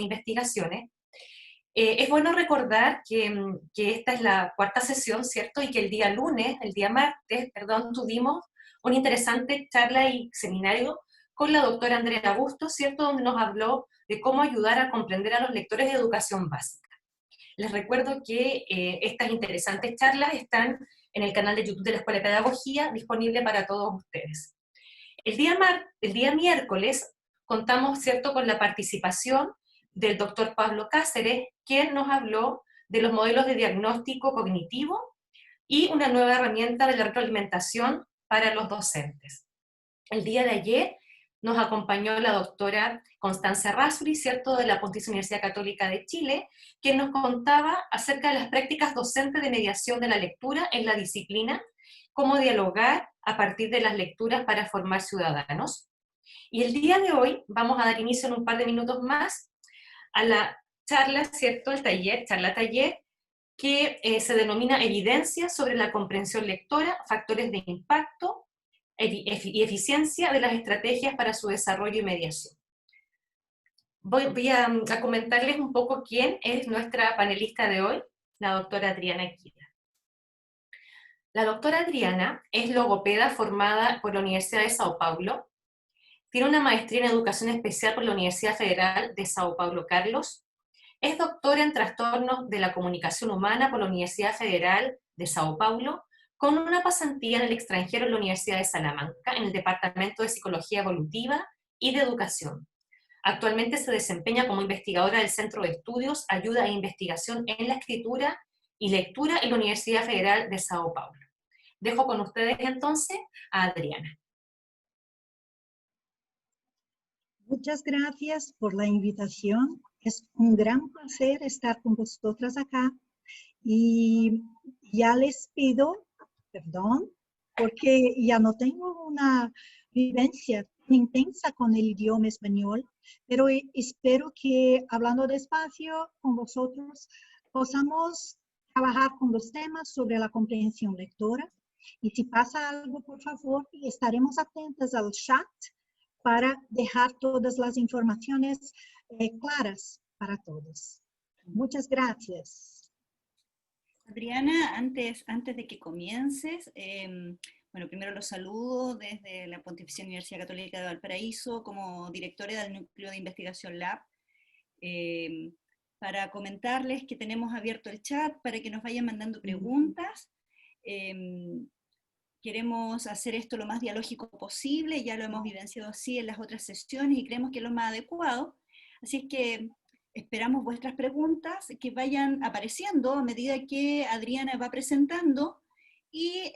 investigaciones. Es bueno recordar que esta es la cuarta sesión, ¿cierto? Y que el día martes, tuvimos una interesante charla y seminario con la doctora Andrea Bustos, ¿cierto? Donde nos habló de cómo ayudar a comprender a los lectores de educación básica. Les recuerdo que estas interesantes charlas están en el canal de YouTube de la Escuela de Pedagogía, disponible para todos ustedes. El día miércoles contamos, ¿cierto?, con la participación del doctor Pablo Cáceres, quien nos habló de los modelos de diagnóstico cognitivo y una nueva herramienta de la retroalimentación para los docentes. El día de ayer nos acompañó la doctora Constanza Errázuriz, ¿cierto?, de la Pontificia Universidad Católica de Chile, quien nos contaba acerca de las prácticas docentes de mediación de la lectura en la disciplina, cómo dialogar a partir de las lecturas para formar ciudadanos. Y el día de hoy vamos a dar inicio en un par de minutos más a la charla, ¿cierto?, charla-taller, que se denomina Evidencia sobre la comprensión lectora, factores de impacto y eficiencia de las estrategias para su desarrollo y mediación. Voy a comentarles un poco quién es nuestra panelista de hoy, la doctora Adriana Equida. La doctora Adriana es logopeda formada por la Universidad de Sao Paulo, tiene una maestría en Educación Especial por la Universidad Federal de Sao Paulo Carlos, es doctora en Trastornos de la Comunicación Humana por la Universidad Federal de Sao Paulo, con una pasantía en el extranjero en la Universidad de Salamanca, en el Departamento de Psicología Evolutiva y de Educación. Actualmente se desempeña como investigadora del Centro de Estudios, Ayuda e Investigación en la Escritura y Lectura en la Universidad Federal de Sao Paulo. Dejo con ustedes entonces a Adriana. Muchas gracias por la invitación. Es un gran placer estar con vosotras acá. Y ya les pido perdón porque ya no tengo una vivencia intensa con el idioma español, pero espero que hablando despacio con vosotros podamos trabajar con los temas sobre la comprensión lectora. Y si pasa algo, por favor, estaremos atentos al chat para dejar todas las informaciones claras para todos. Muchas gracias. Adriana, antes de que comiences, bueno, primero los saludo desde la Pontificia Universidad Católica de Valparaíso como directora del Núcleo de Investigación Lab, para comentarles que tenemos abierto el chat para que nos vayan mandando preguntas. Queremos hacer esto lo más dialógico posible, ya lo hemos vivenciado así en las otras sesiones y creemos que es lo más adecuado. Así es que esperamos vuestras preguntas que vayan apareciendo a medida que Adriana va presentando y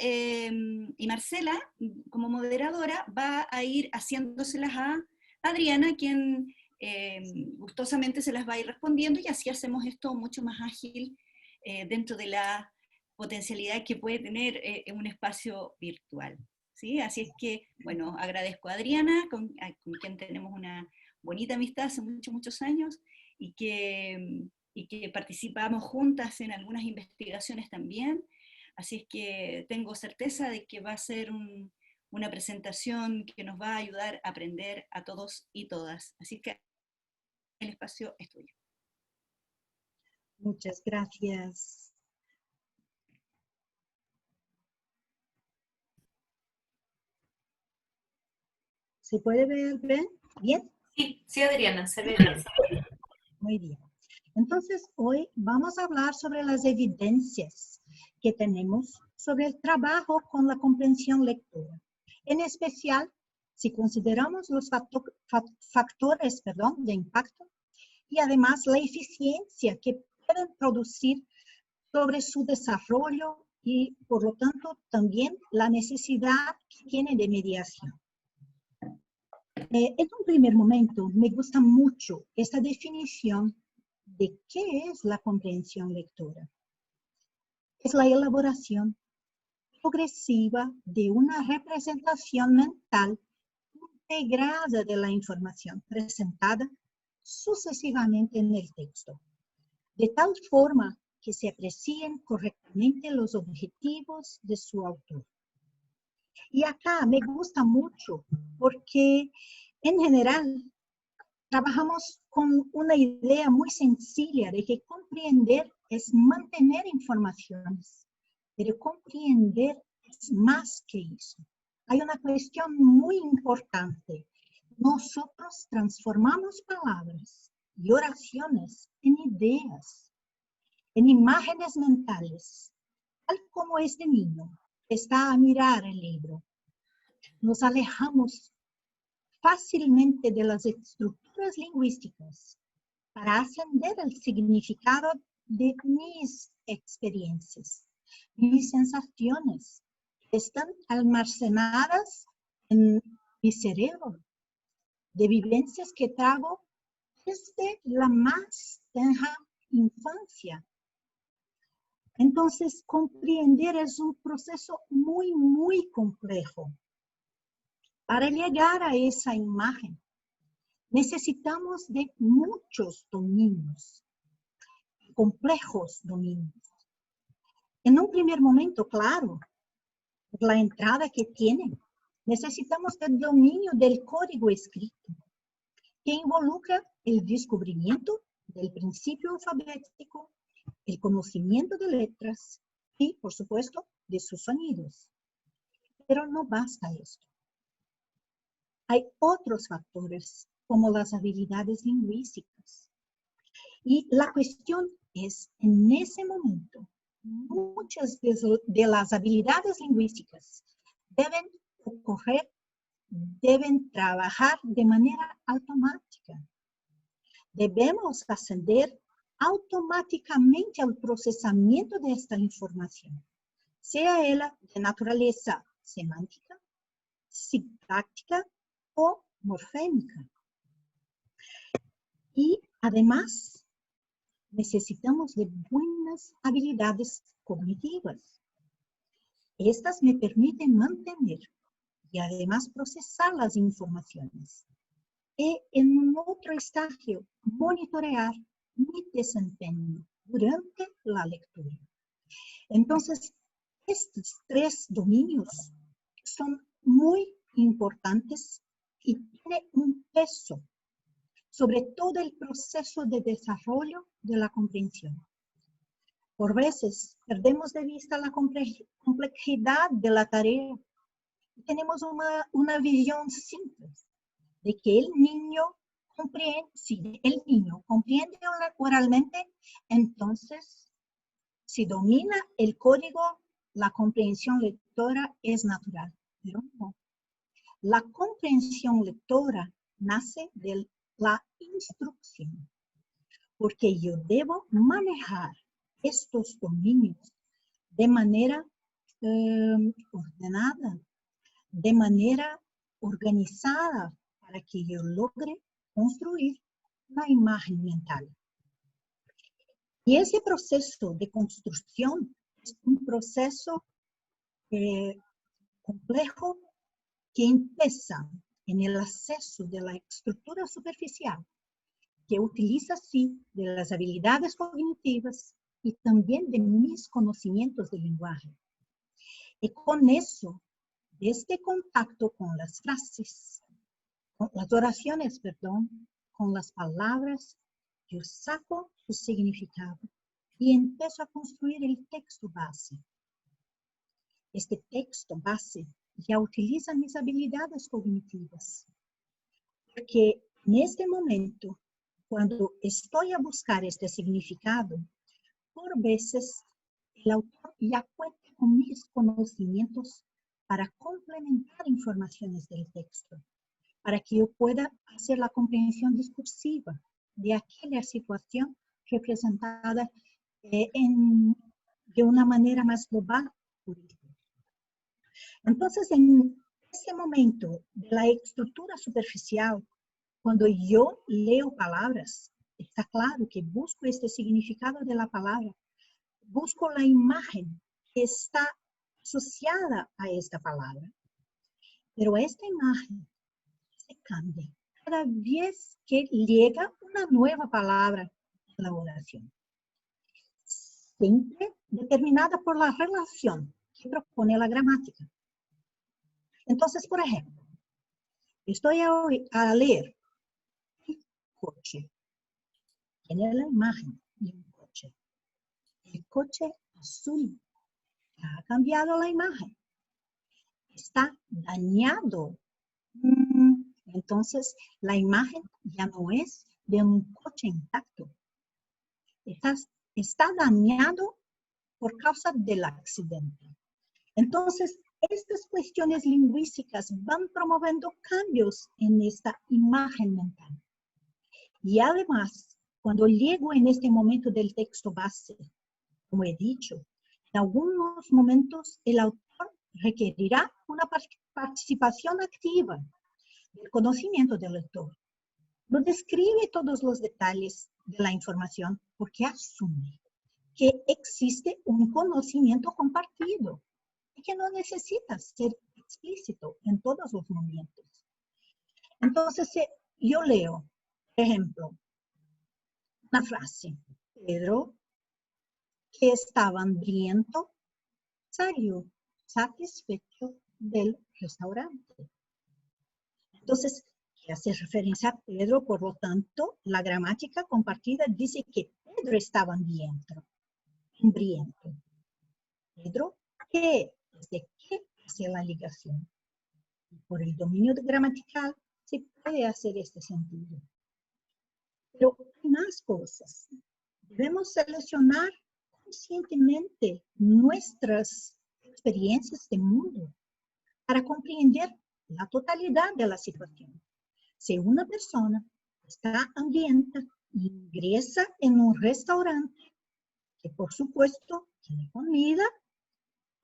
Marcela, como moderadora, va a ir haciéndoselas a Adriana, quien gustosamente se las va a ir respondiendo, y así hacemos esto mucho más ágil dentro de la potencialidad que puede tener un espacio virtual, ¿sí? Así es que, bueno, agradezco a Adriana, con quien tenemos una bonita amistad hace muchos años, y que participamos juntas en algunas investigaciones también, así es que tengo certeza de que va a ser una presentación que nos va a ayudar a aprender a todos y todas, así que el espacio es tuyo. Muchas gracias. ¿Se puede ver bien? Sí, Adriana, se ve bien. Muy bien. Entonces, hoy vamos a hablar sobre las evidencias que tenemos sobre el trabajo con la comprensión lectora. En especial, si consideramos los factores de impacto y además la eficiencia que pueden producir sobre su desarrollo y, por lo tanto, también la necesidad que tiene de mediación. En un primer momento, me gusta mucho esta definición de qué es la comprensión lectora. Es la elaboración progresiva de una representación mental integrada de la información presentada sucesivamente en el texto, de tal forma que se aprecien correctamente los objetivos de su autor. Y acá me gusta mucho porque, en general, trabajamos con una idea muy sencilla de que comprender es mantener informaciones, pero comprender es más que eso. Hay una cuestión muy importante. Nosotros transformamos palabras y oraciones en ideas, en imágenes mentales, tal como este niño que está a mirar el libro. Nos alejamos fácilmente de las estructuras lingüísticas para ascender al significado de mis experiencias, mis sensaciones, que están almacenadas en mi cerebro, de vivencias que trago desde la más tenra infancia. Entonces, comprender es un proceso muy, muy complejo. Para llegar a esa imagen, necesitamos de muchos dominios, complejos dominios. En un primer momento, claro, por la entrada que tienen, necesitamos del dominio del código escrito, que involucra el descubrimiento del principio alfabético, el conocimiento de letras y, por supuesto, de sus sonidos. Pero no basta esto. Hay otros factores, como las habilidades lingüísticas. Y la cuestión es, en ese momento, muchas de las habilidades lingüísticas deben ocurrir, deben trabajar de manera automática. Debemos ascender automáticamente al procesamiento de esta información, sea ella de naturaleza semántica, sintáctica o morfémica. Y además, necesitamos de buenas habilidades cognitivas. Estas me permiten mantener y además procesar las informaciones. Y en un otro estágio, monitorear mi desempeño durante la lectura. Entonces, estos tres dominios son muy importantes y tienen un peso sobre todo el proceso de desarrollo de la comprensión. Por veces perdemos de vista la complejidad de la tarea. Tenemos una visión simple de que el niño comprende, si el niño comprende oralmente, entonces si domina el código, la comprensión lectora es natural. Pero no. La comprensión lectora nace de la instrucción, porque yo debo manejar estos dominios de manera ordenada, de manera organizada, para que yo logre construir una imagen mental. Y ese proceso de construcción es un proceso complejo que empieza en el acceso de la estructura superficial, que utiliza sí de las habilidades cognitivas y también de mis conocimientos del lenguaje. Y con eso, este contacto con las frases, con las oraciones, perdón, con las palabras, yo saco su significado y empiezo a construir el texto base. Este texto base ya utiliza mis habilidades cognitivas, porque en este momento, cuando estoy a buscar este significado, por veces el autor ya cuenta con mis conocimientos para complementar informaciones del texto, para que yo pueda hacer la comprensión discursiva de aquella situación representada de una manera más global. Entonces, en ese momento de la estructura superficial, cuando yo leo palabras, está claro que busco este significado de la palabra, busco la imagen que está asociada a esta palabra. Pero esta imagen se cambia cada vez que llega una nueva palabra en la oración, siempre determinada por la relación que propone la gramática. Entonces, por ejemplo, estoy a leer coche. Tiene la imagen de un coche. El coche azul ha cambiado la imagen. Está dañado. Entonces, la imagen ya no es de un coche intacto. Está dañado por causa del accidente. Entonces, estas cuestiones lingüísticas van promoviendo cambios en esta imagen mental. Y además, cuando llego en este momento del texto base, como he dicho, en algunos momentos el autor requerirá una participación activa del conocimiento del lector. No describe todos los detalles de la información porque asume que existe un conocimiento compartido y que no necesita ser explícito en todos los momentos. Entonces, yo leo, por ejemplo, una frase. Pedro, que estaba hambriento, salió satisfecho del restaurante. Entonces, que hace referencia a Pedro, por lo tanto, la gramática compartida dice que Pedro estaba hambriento. Pedro, ¿qué? ¿Desde qué hace la ligación? Por el dominio gramatical se puede hacer este sentido. Pero hay más cosas. Debemos seleccionar conscientemente nuestras experiencias de mundo para comprender la totalidad de la situación. Si una persona está hambrienta y ingresa en un restaurante que por supuesto tiene comida,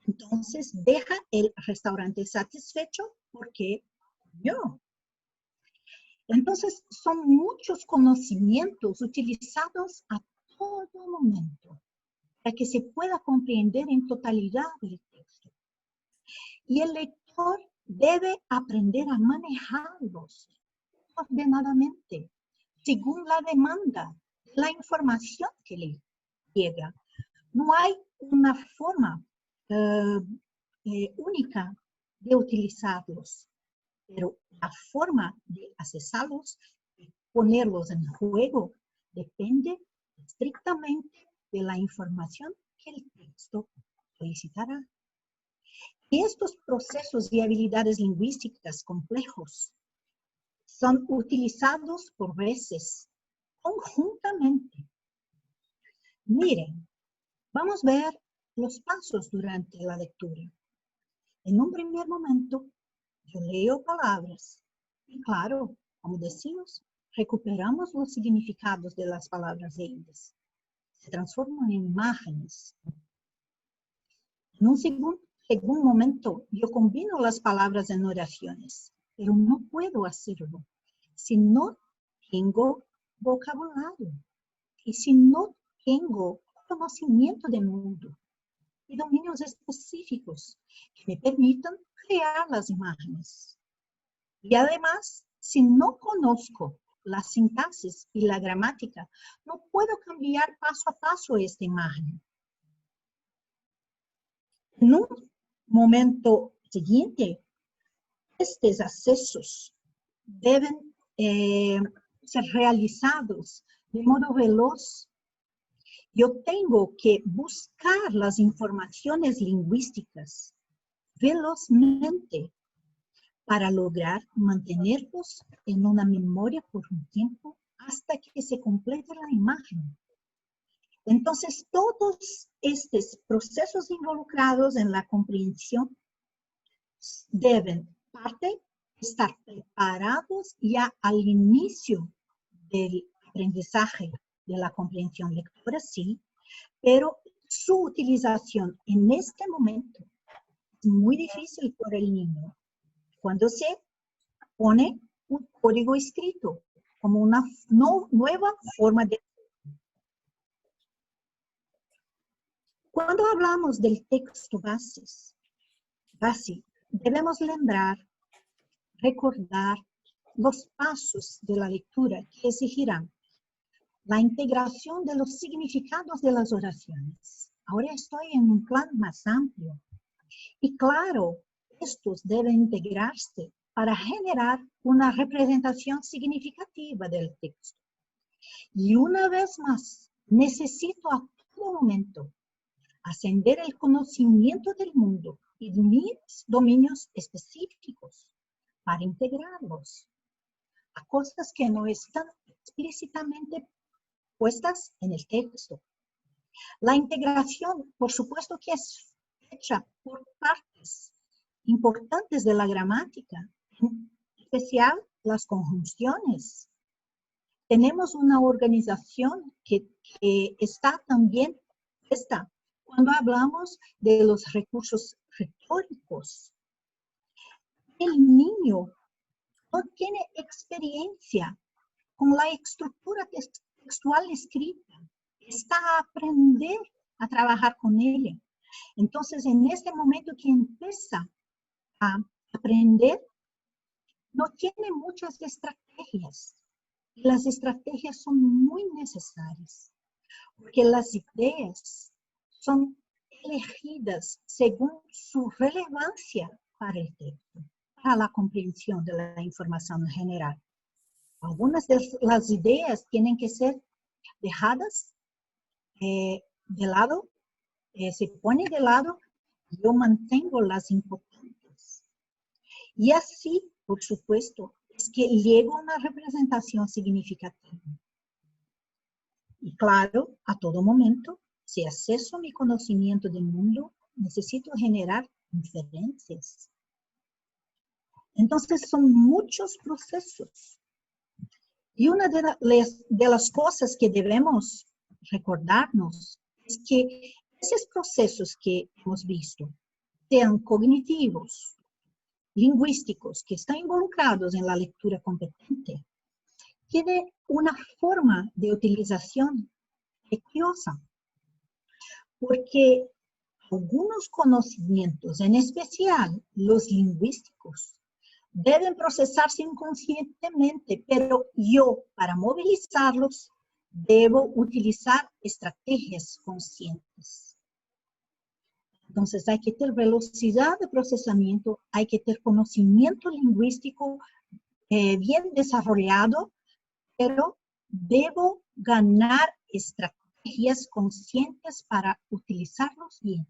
entonces deja el restaurante satisfecho porque comió. Entonces son muchos conocimientos utilizados a todo momento para que se pueda comprender en totalidad el texto. Y el lector debe aprender a manejarlos ordenadamente, según la demanda, la información que le llega. No hay una forma única de utilizarlos, pero la forma de accesarlos y ponerlos en juego depende estrictamente de la información que el texto solicitará. Y estos procesos y habilidades lingüísticas complejos son utilizados por veces conjuntamente. Miren, vamos a ver los pasos durante la lectura. En un primer momento, yo leo palabras y claro, como decimos, recuperamos los significados de las palabras leídas. Se transforman en imágenes. En un segundo momento, yo combino las palabras en oraciones, pero no puedo hacerlo si no tengo vocabulario y si no tengo conocimiento del mundo y dominios específicos que me permitan crear las imágenes. Y además, si no conozco la sintaxis y la gramática, no puedo cambiar paso a paso esta imagen. En un momento siguiente, estos accesos deben ser realizados de modo veloz. Yo tengo que buscar las informaciones lingüísticas velozmente para lograr mantenerlos en una memoria por un tiempo hasta que se complete la imagen. Entonces, todos estos procesos involucrados en la comprensión deben, parte, estar preparados ya al inicio del aprendizaje de la comprensión lectora, sí, pero su utilización en este momento es muy difícil por el niño. Cuando se pone un código escrito como una nueva forma de... Cuando hablamos del texto base, debemos recordar los pasos de la lectura que exigirán la integración de los significados de las oraciones. Ahora estoy en un plan más amplio. Y claro, estos deben integrarse para generar una representación significativa del texto. Y una vez más, necesito a todo momento ascender el conocimiento del mundo y de mis dominios específicos para integrarlos a cosas que no están explícitamente puestas en el texto. La integración, por supuesto que es hecha por partes importantes de la gramática, en especial las conjunciones. Tenemos una organización que está también puesta cuando hablamos de los recursos retóricos. El niño no tiene experiencia con la estructura textual escrita. Está a aprender a trabajar con ella. Entonces, en este momento que empieza a aprender, no tiene muchas estrategias. Y las estrategias son muy necesarias, porque las ideas son elegidas según su relevancia para el texto, para la comprensión de la información general. Algunas de las ideas tienen que ser dejadas de lado, se pone de lado, y yo mantengo las importantes. Y así, por supuesto, es que llego a una representación significativa. Y claro, a todo momento, si acceso a mi conocimiento del mundo, necesito generar inferencias. Entonces, son muchos procesos. Y una de las cosas que debemos recordarnos es que esos procesos que hemos visto, sean cognitivos, lingüísticos, que están involucrados en la lectura competente, tiene una forma de utilización curiosa, porque algunos conocimientos, en especial los lingüísticos, deben procesarse inconscientemente, pero yo, para movilizarlos, debo utilizar estrategias conscientes. Entonces, hay que tener velocidad de procesamiento, hay que tener conocimiento lingüístico bien desarrollado, pero debo ganar estrategias conscientes para utilizarlos bien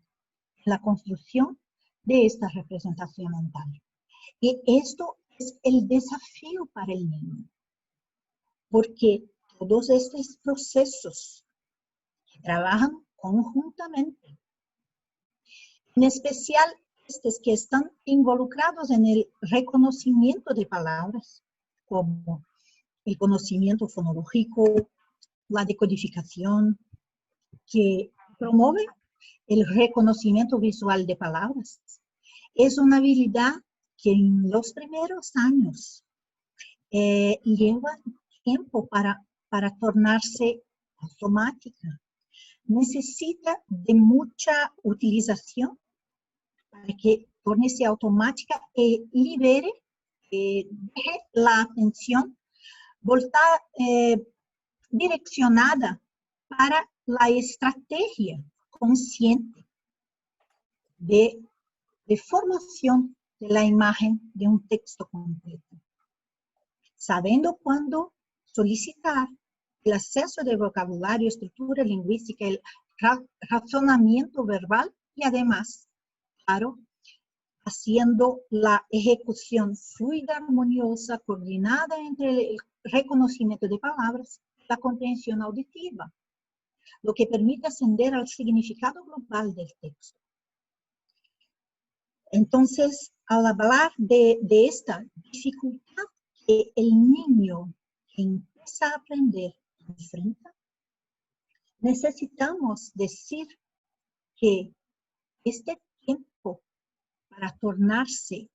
en la construcción de esta representación mental. Y esto es el desafío para el niño, porque todos estos procesos trabajan conjuntamente, en especial estos que están involucrados en el reconocimiento de palabras, como el conocimiento fonológico, la decodificación, que promueve el reconocimiento visual de palabras. Es una habilidad que en los primeros años lleva tiempo para tornarse automática. Necesita de mucha utilización para que tornese automática y libere, deje la atención voltada, direccionada para la estrategia consciente de formación de la imagen de un texto completo, sabiendo cuándo solicitar el acceso de vocabulario, estructura lingüística, el razonamiento verbal y además, claro, haciendo la ejecución fluida, armoniosa, coordinada entre el reconocimiento de palabras y la comprensión auditiva, lo que permite ascender al significado global del texto. Entonces, al hablar de esta dificultad que el niño que empieza a aprender enfrenta, necesitamos decir que este tiempo para tornarse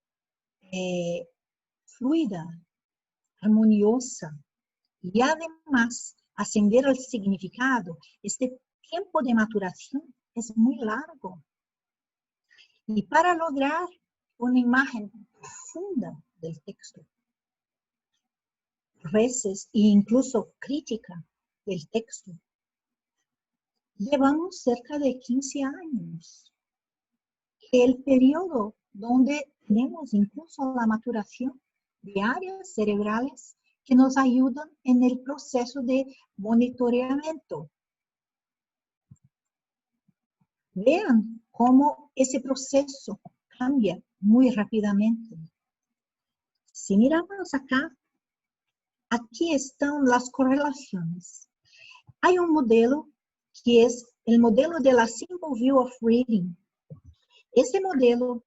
fluida, armoniosa y además ascender al significado, este tiempo de maturación es muy largo. Y para lograr una imagen profunda del texto, veces e incluso crítica del texto, llevamos cerca de 15 años. El periodo donde tenemos incluso la maturación de áreas cerebrales que nos ayudan en el proceso de monitoreamiento. Vean cómo ese proceso cambia muy rápidamente. Si miramos acá, aquí están las correlaciones. Hay un modelo que es el modelo de la Simple View of Reading. Este modelo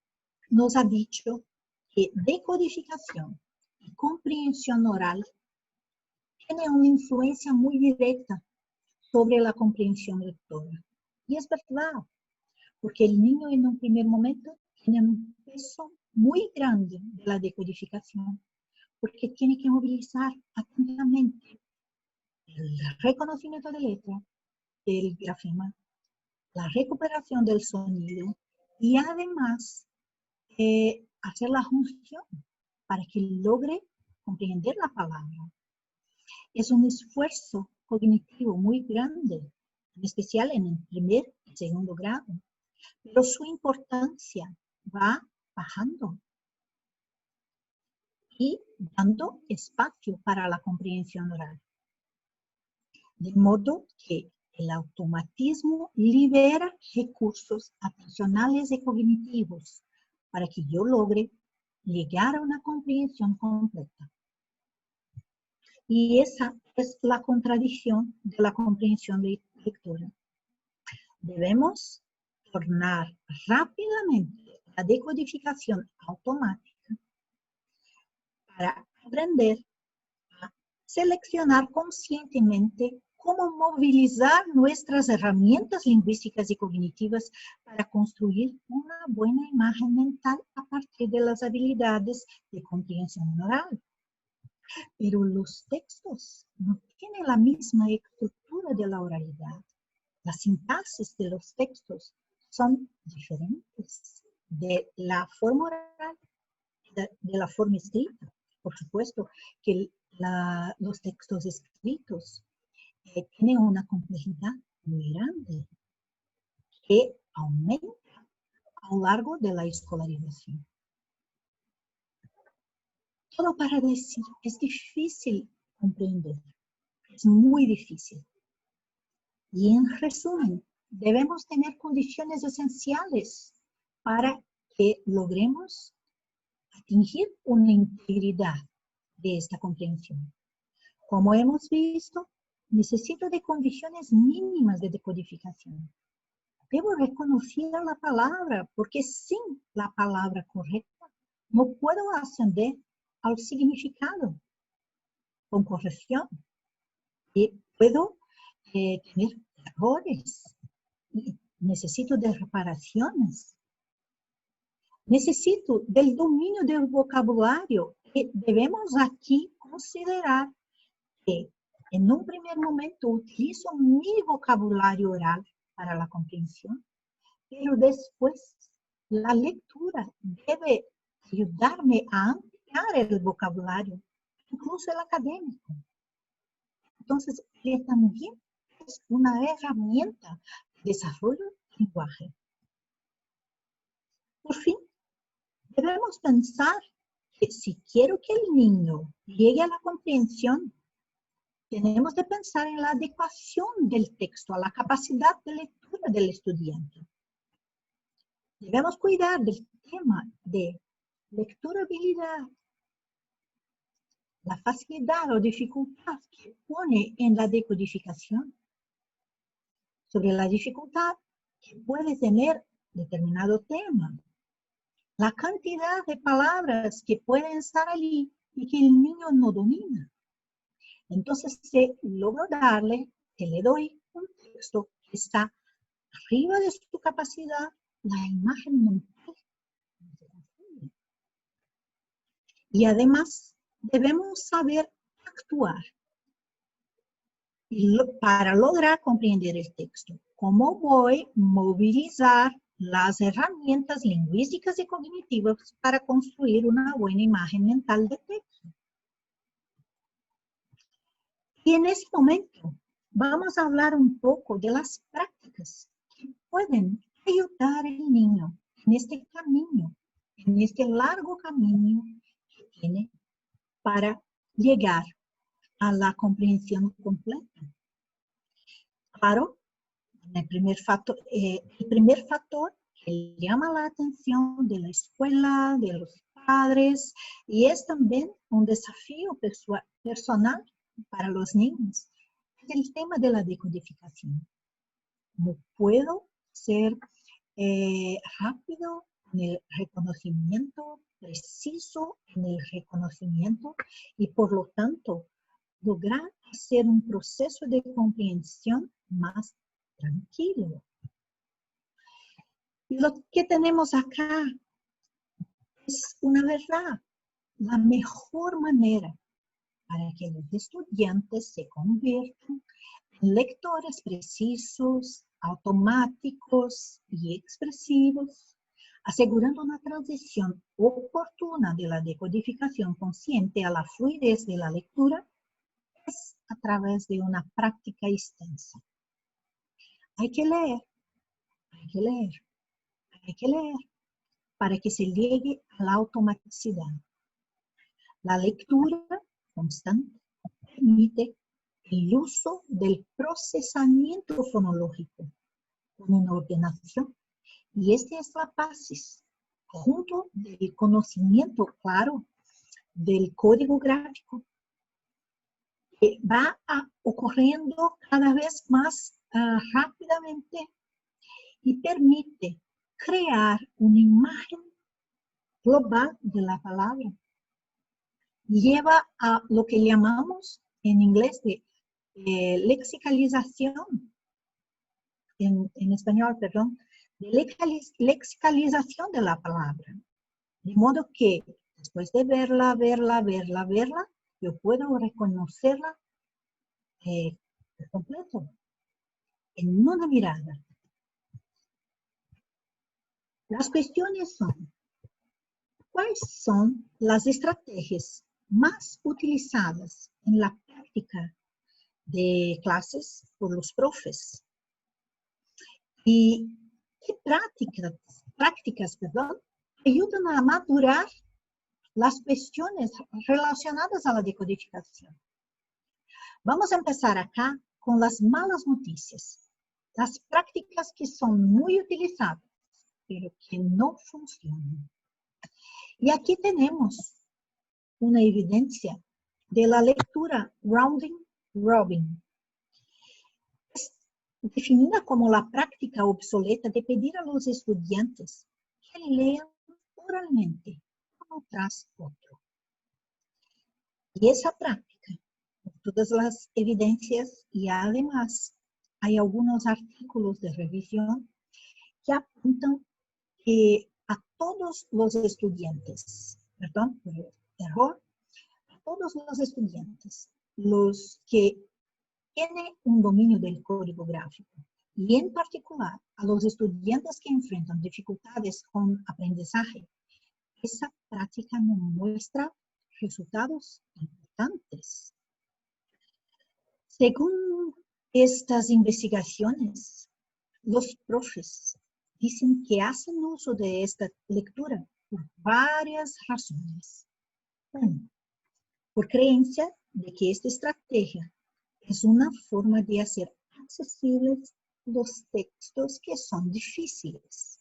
nos ha dicho que decodificación y comprensión oral tiene una influencia muy directa sobre la comprensión lectora. Y es verdad, porque el niño en un primer momento tiene un peso muy grande de la decodificación, porque tiene que movilizar atentamente el reconocimiento de letra, del grafema, la recuperación del sonido y además hacer la junción para que logre comprender la palabra. Es un esfuerzo cognitivo muy grande, en especial en el primer y segundo grado, pero su importancia va bajando y dando espacio para la comprensión oral. De modo que el automatismo libera recursos atencionales y cognitivos para que yo logre llegar a una comprensión completa. Y esa es la contradicción de la comprensión lectora. Debemos tornar rápidamente la decodificación automática para aprender a seleccionar conscientemente cómo movilizar nuestras herramientas lingüísticas y cognitivas para construir una buena imagen mental a partir de las habilidades de comprensión oral. Pero los textos no tienen la misma estructura de la oralidad. Las sintaxis de los textos son diferentes de la forma oral de la forma escrita. Por supuesto que los textos escritos tienen una complejidad muy grande que aumenta a lo largo de la escolarización. Todo para decir, es difícil comprender, es muy difícil. Y en resumen, debemos tener condiciones esenciales para que logremos atingir una integridad de esta comprensión. Como hemos visto, necesito de condiciones mínimas de decodificación. Debo reconocer la palabra, porque sin la palabra correcta no puedo ascender al significado con corrección. Y puedo tener errores. Y necesito de reparaciones. Necesito del dominio del vocabulario. Y debemos aquí considerar que en un primer momento utilizo mi vocabulario oral para la comprensión, pero después la lectura debe ayudarme a ampliar el vocabulario, incluso el académico. Entonces, él también es una herramienta de desarrollo del lenguaje. Por fin, debemos pensar que si quiero que el niño llegue a la comprensión, tenemos que pensar en la adecuación del texto a la capacidad de lectura del estudiante. Debemos cuidar del tema de lecturabilidad, la facilidad o dificultad que pone en la decodificación, sobre la dificultad que puede tener determinado tema, la cantidad de palabras que pueden estar allí y que el niño no domina. Entonces, si logro darle, que le doy un texto que está arriba de su capacidad, la imagen mental no se confunde. Y además, debemos saber actuar para lograr comprender el texto. ¿Cómo voy a movilizar las herramientas lingüísticas y cognitivas para construir una buena imagen mental del texto? Y en este momento vamos a hablar un poco de las prácticas que pueden ayudar al niño en este camino, en este largo camino que tiene para llegar a la comprensión completa. Claro, el primer factor que llama la atención de la escuela, de los padres, y es también un desafío personal para los niños, es el tema de la decodificación. No puedo ser rápido en el reconocimiento, preciso en el reconocimiento, y por lo tanto lograr hacer un proceso de comprensión más tranquilo. Y lo que tenemos acá es una verdad. La mejor manera para que los estudiantes se conviertan en lectores precisos, automáticos y expresivos, asegurando una transición oportuna de la decodificación consciente a la fluidez de la lectura, es a través de una práctica extensa. Hay que leer, hay que leer, hay que leer para que se llegue a la automaticidad. La lectura constante permite el uso del procesamiento fonológico con una ordenación, y esta es la basis, junto del conocimiento claro del código gráfico, que va ocurriendo cada vez más rápidamente y permite crear una imagen global de la palabra. Lleva a lo que llamamos en inglés de lexicalización, en español, perdón, de lexicalización de la palabra. De modo que después de verla, yo puedo reconocerla por completo, en una mirada. Las cuestiones son: ¿cuáles son las estrategias más utilizadas en la práctica de clases por los profes? ¿Y qué prácticas ayudan a madurar las cuestiones relacionadas a la decodificación? Vamos a empezar acá con las malas noticias, las prácticas que son muy utilizadas, pero que no funcionan. Y aquí tenemos una evidencia de la lectura rounding robin. Es definida como la práctica obsoleta de pedir a los estudiantes que lean oralmente uno tras otro. Y esa práctica, con todas las evidencias, y además hay algunos artículos de revisión que apuntan que a todos los estudiantes, perdón por el error, a todos los estudiantes, los que tienen un dominio del código gráfico, y en particular a los estudiantes que enfrentan dificultades con aprendizaje, esa práctica no muestra resultados importantes. Según estas investigaciones, los profes dicen que hacen uso de esta lectura por varias razones. Uno, por creencia de que esta estrategia es una forma de hacer accesibles los textos que son difíciles.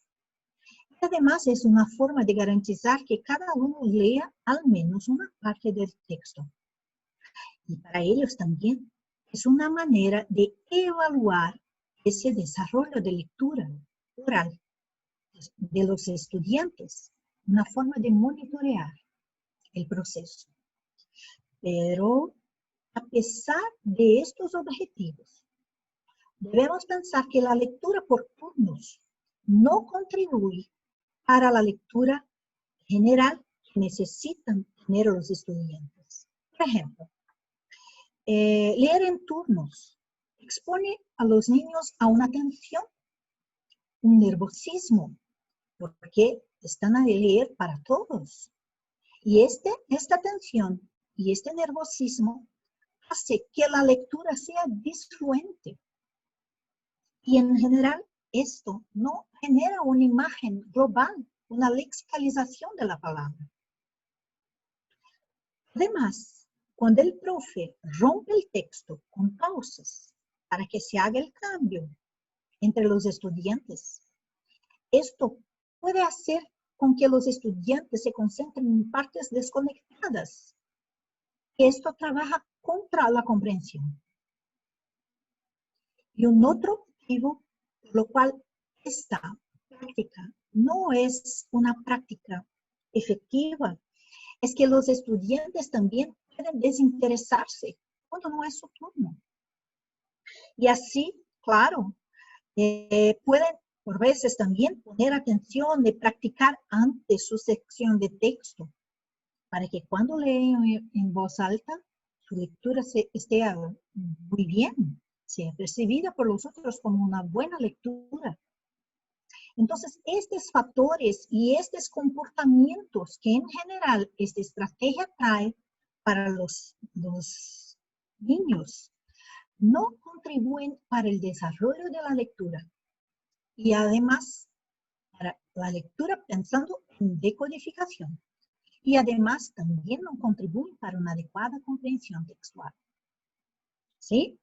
Además, es una forma de garantizar que cada uno lea al menos una parte del texto. Y para ellos también es una manera de evaluar ese desarrollo de lectura oral de los estudiantes, una forma de monitorear el proceso. Pero a pesar de estos objetivos, debemos pensar que la lectura por turnos no contribuye para la lectura general que necesitan tener los estudiantes. Por ejemplo, leer en turnos expone a los niños a una tensión, un nerviosismo, porque están a leer para todos. Y esta tensión y este nerviosismo hace que la lectura sea disfluente. Y en general, esto no genera una imagen global, una lexicalización de la palabra. Además, Cuando el profe rompe el texto con pausas para que se haga el cambio entre los estudiantes, esto puede hacer con que los estudiantes se concentren en partes desconectadas. Esto trabaja contra la comprensión. Y un otro motivo por lo cual esta práctica no es una práctica efectiva es que los estudiantes también pueden desinteresarse cuando no es su turno. Y así, claro, pueden por veces también poner atención de practicar antes su sección de texto, para que cuando leen en voz alta, su lectura esté muy bien, sea percibida por los otros como una buena lectura. Entonces, estos factores y estos comportamientos que en general esta estrategia trae para los niños no contribuyen para el desarrollo de la lectura y además para la lectura pensando en decodificación. Y además también no contribuyen para una adecuada comprensión textual. ¿Sí?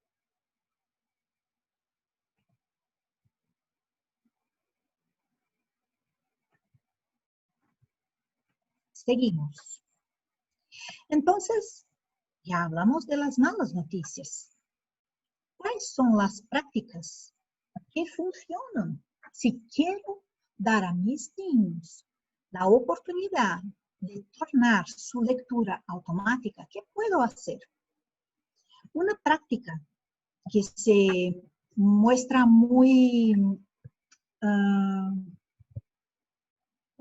Seguimos. Entonces, ya hablamos de las malas noticias. ¿Cuáles son las prácticas que funcionan si quiero dar a mis niños la oportunidad de tornar su lectura automática? ¿Qué puedo hacer? Una práctica que se muestra muy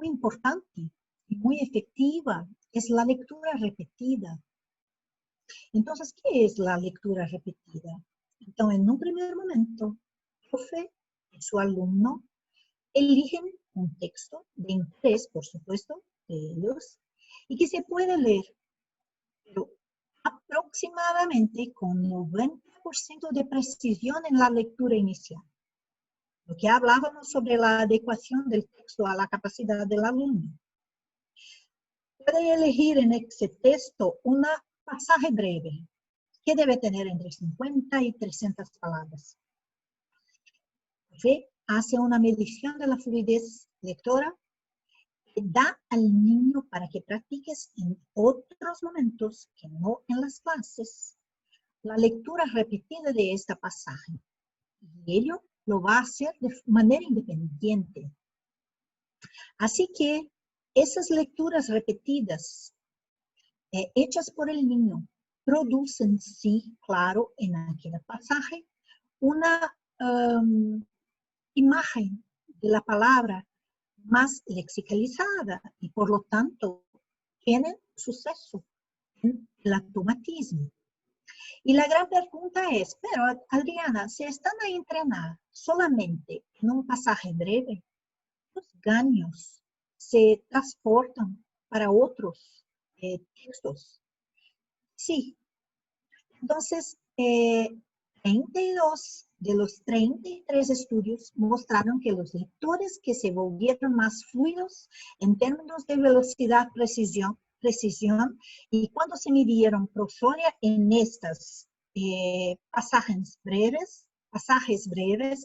importante y muy efectiva es la lectura repetida. Entonces, ¿qué es la lectura repetida? Entonces, en un primer momento, el profe y su alumno eligen un texto de interés, por supuesto, de ellos, y que se puede leer, pero aproximadamente con 90% de precisión en la lectura inicial. Lo que hablábamos sobre la adecuación del texto a la capacidad del alumno. Puede elegir en ese texto un pasaje breve, que debe tener entre 50 y 300 palabras. ¿Sí? Hace una medición de la fluidez lectora que da al niño para que practiques en otros momentos que no en las clases la lectura repetida de este pasaje. Y ello lo va a hacer de manera independiente. Así que esas lecturas repetidas hechas por el niño producen, sí, claro, en aquel pasaje, una imagen de la palabra más lexicalizada y por lo tanto tienen suceso en el automatismo. Y la gran pregunta es, pero Adriana, si están a entrenar solamente en un pasaje breve, los gaños se transportan para otros textos. Sí. Entonces, 32 de los 33 estudios mostraron que los lectores que se volvieron más fluidos en términos de velocidad, precisión, y cuando se midieron prosodia en estas pasajes breves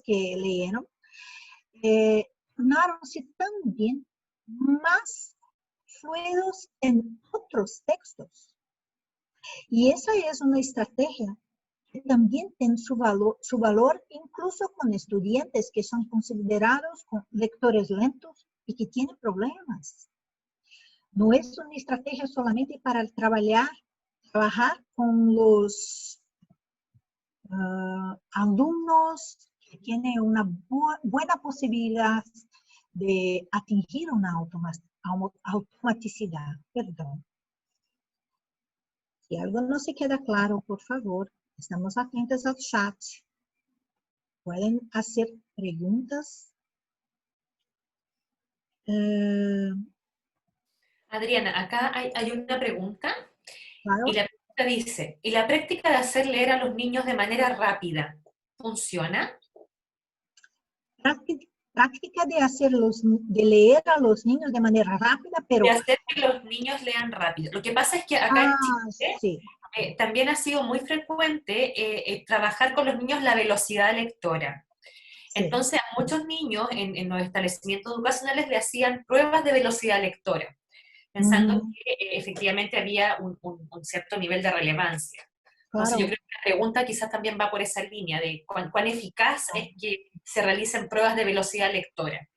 que leyeron, tornaronse también más fluidos en otros textos. Y esa es una estrategia que también tiene su valor incluso con estudiantes que son considerados lectores lentos y que tienen problemas. No es una estrategia solamente para trabajar con los alumnos que tienen una buena posibilidad de atingir una automaticidad. Perdón. Si algo no se queda claro, por favor, estamos atentos al chat. Pueden hacer preguntas. Adriana, acá hay una pregunta. Claro. Y la pregunta dice, ¿y la práctica de hacer leer a los niños de manera rápida funciona? Práctica de leer a los niños de manera rápida, pero... De hacer que los niños lean rápido. Lo que pasa es que acá en Chile sí. también ha sido muy frecuente trabajar con los niños la velocidad lectora. Sí. Entonces, a muchos niños en los establecimientos educacionales le hacían pruebas de velocidad lectora, pensando Ujú, que efectivamente había un cierto nivel de relevancia. Entonces, yo claro. creo que la pregunta quizás también va por esa línea de cuán eficaz es que se realicen pruebas de velocidad lectora.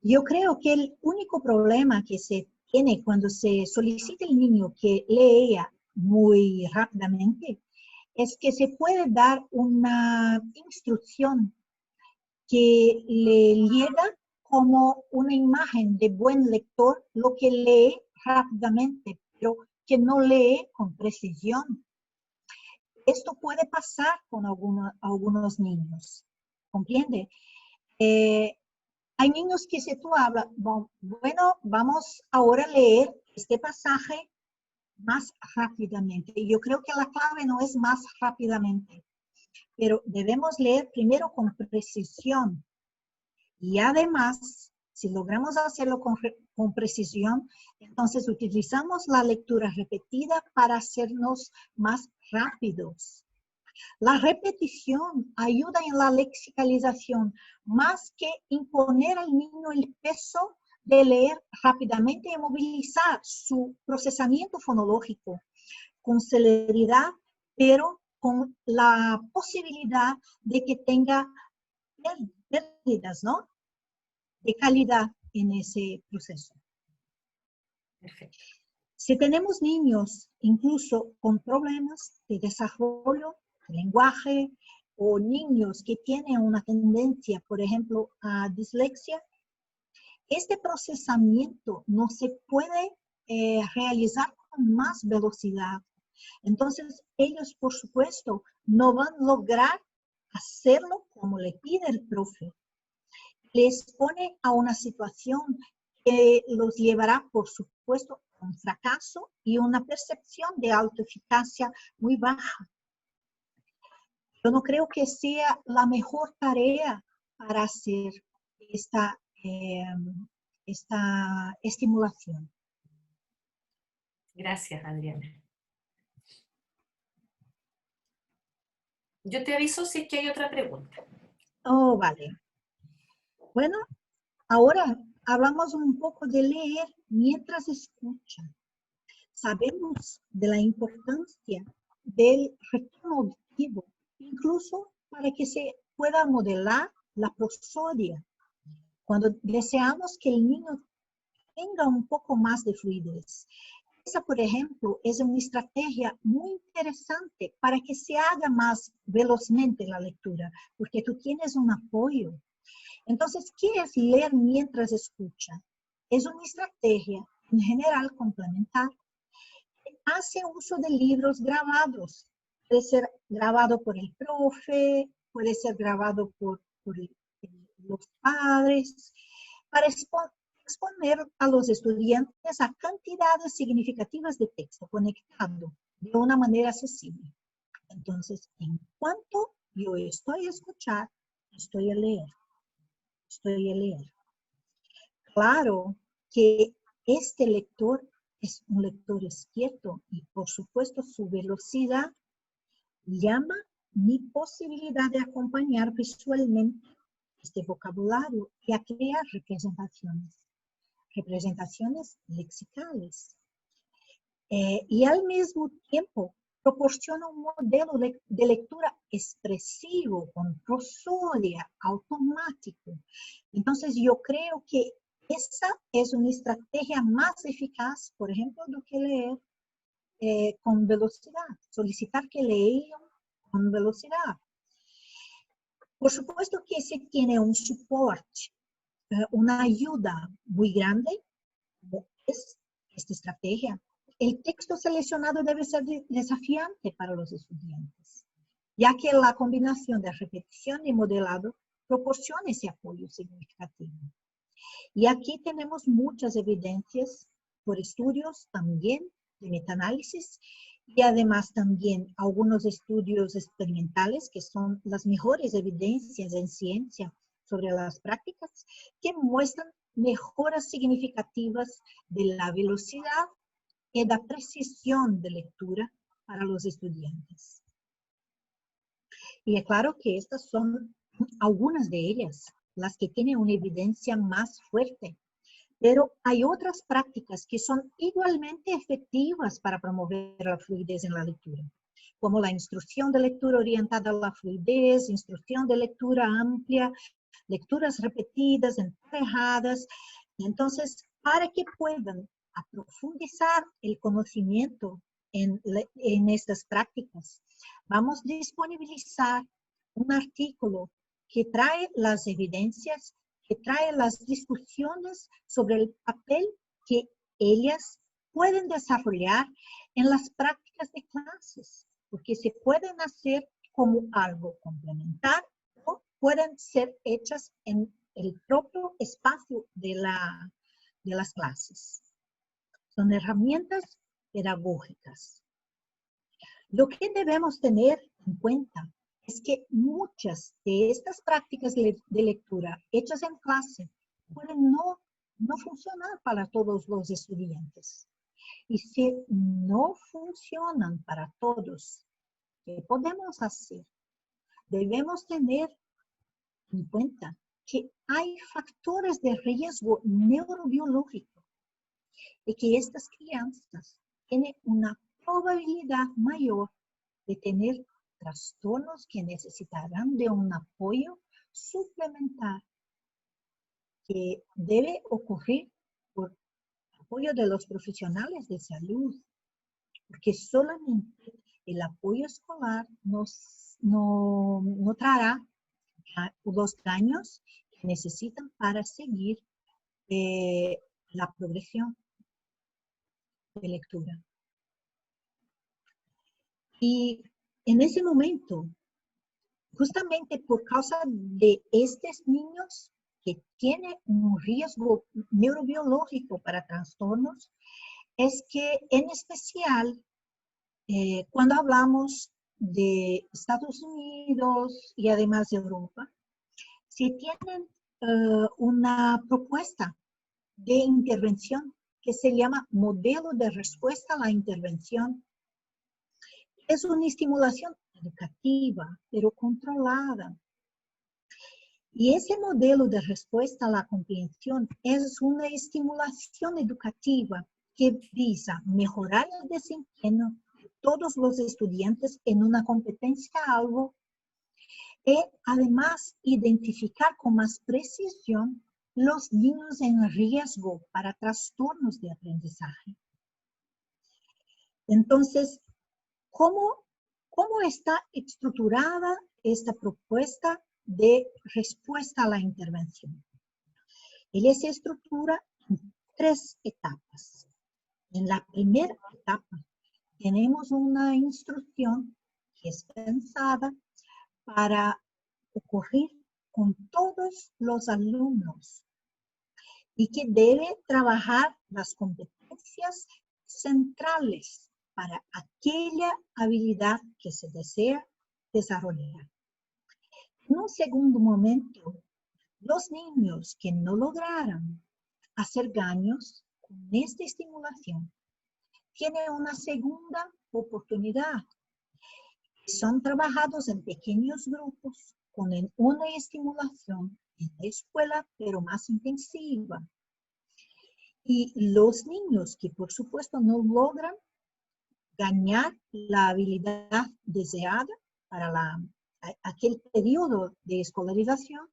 Yo creo que el único problema que se tiene cuando se solicita el niño que lea muy rápidamente es que se puede dar una instrucción que le llega como una imagen de buen lector, lo que lee rápidamente, pero que no lee con precisión. Esto puede pasar con algunos niños, ¿comprende? Eh, Hay niños que si tú hablas, bueno, vamos ahora a leer este pasaje más rápidamente. Y yo creo que la clave no es más rápidamente, pero debemos leer primero con precisión. Y además, si logramos hacerlo con precisión, entonces utilizamos la lectura repetida para hacernos más rápidos. La repetición ayuda en la lexicalización, más que imponer al niño el peso de leer rápidamente y movilizar su procesamiento fonológico con celeridad, pero con la posibilidad de que tenga pérdidas, ¿no?, de calidad en ese proceso. Perfecto. Si tenemos niños incluso con problemas de desarrollo, de lenguaje, o niños que tienen una tendencia, por ejemplo, a dislexia, este procesamiento no se puede realizar con más velocidad. Entonces, ellos, por supuesto, no van a lograr hacerlo como le pide el profe. Les pone a una situación que los llevará, por supuesto, a un fracaso y una percepción de autoeficacia muy baja. Yo no creo que sea la mejor tarea para hacer esta, esta estimulación. Gracias, Adriana. Yo te aviso si es que hay otra pregunta. Oh, vale. Bueno, ahora hablamos un poco de leer mientras escucha. Sabemos de la importancia del retorno auditivo, incluso para que se pueda modelar la prosodia. Cuando deseamos que el niño tenga un poco más de fluidez. Esa, por ejemplo, es una estrategia muy interesante para que se haga más velozmente la lectura, porque tú tienes un apoyo. Entonces, ¿qué es leer mientras escucha? Es una estrategia en general complementar. Hace uso de libros grabados. Puede ser grabado por el profe, puede ser grabado por los padres, para exponer a los estudiantes a cantidades significativas de texto conectado de una manera accesible. Entonces, en cuanto yo estoy a escuchar, estoy a leer. Estoy a leer. Claro que este lector es un lector izquierdo y por supuesto su velocidad llama mi posibilidad de acompañar visualmente este vocabulario y a crear representaciones lexicales. Y al mismo tiempo proporciona un modelo de lectura expresivo, con prosodia, automático. Entonces yo creo que esa es una estrategia más eficaz, por ejemplo, do que leer con velocidad, solicitar que lean con velocidad. Por supuesto que se tiene un soporte, una ayuda muy grande, es esta estrategia. El texto seleccionado debe ser desafiante para los estudiantes, ya que la combinación de repetición y modelado proporciona ese apoyo significativo. Y aquí tenemos muchas evidencias por estudios también de metaanálisis y además también algunos estudios experimentales que son las mejores evidencias en ciencia sobre las prácticas que muestran mejoras significativas de la velocidad y la precisión de lectura para los estudiantes. Y es claro que estas son algunas de ellas, las que tienen una evidencia más fuerte. Pero hay otras prácticas que son igualmente efectivas para promover la fluidez en la lectura, como la instrucción de lectura orientada a la fluidez, instrucción de lectura amplia, lecturas repetidas, emparejadas. Entonces, para que puedan profundizar el conocimiento en estas prácticas, vamos a disponibilizar un artículo que trae las evidencias, que trae las discusiones sobre el papel que ellas pueden desarrollar en las prácticas de clases, porque se pueden hacer como algo complementar o pueden ser hechas en el propio espacio de las clases. Son herramientas pedagógicas. Lo que debemos tener en cuenta es que muchas de estas prácticas de lectura hechas en clase pueden no funcionar para todos los estudiantes. Y si no funcionan para todos, ¿qué podemos hacer? Debemos tener en cuenta que hay factores de riesgo neurobiológico y que estas crianzas tienen una probabilidad mayor de tener trastornos que necesitarán de un apoyo suplementar que debe ocurrir por apoyo de los profesionales de salud, porque solamente el apoyo escolar no traerá los daños que necesitan para seguir la progresión de lectura. Y en ese momento, justamente por causa de estos niños que tienen un riesgo neurobiológico para trastornos, es que en especial cuando hablamos de Estados Unidos y además de Europa, si tienen una propuesta de intervención que se llama modelo de respuesta a la intervención. Es una estimulación educativa, pero controlada. Y ese modelo de respuesta a la comprensión es una estimulación educativa que visa mejorar el desempeño de todos los estudiantes en una competencia algo y además identificar con más precisión los niños en riesgo para trastornos de aprendizaje. Entonces, ¿cómo está estructurada esta propuesta de respuesta a la intervención? Ella se estructura en 3 etapas. En la primera etapa tenemos una instrucción que es pensada para ocurrir con todos los alumnos y que debe trabajar las competencias centrales para aquella habilidad que se desea desarrollar. En un segundo momento, los niños que no lograran hacer daños con esta estimulación tienen una segunda oportunidad. Son trabajados en pequeños grupos con una estimulación en la escuela, pero más intensiva. Y los niños que, por supuesto, no logran ganar la habilidad deseada para aquel periodo de escolarización,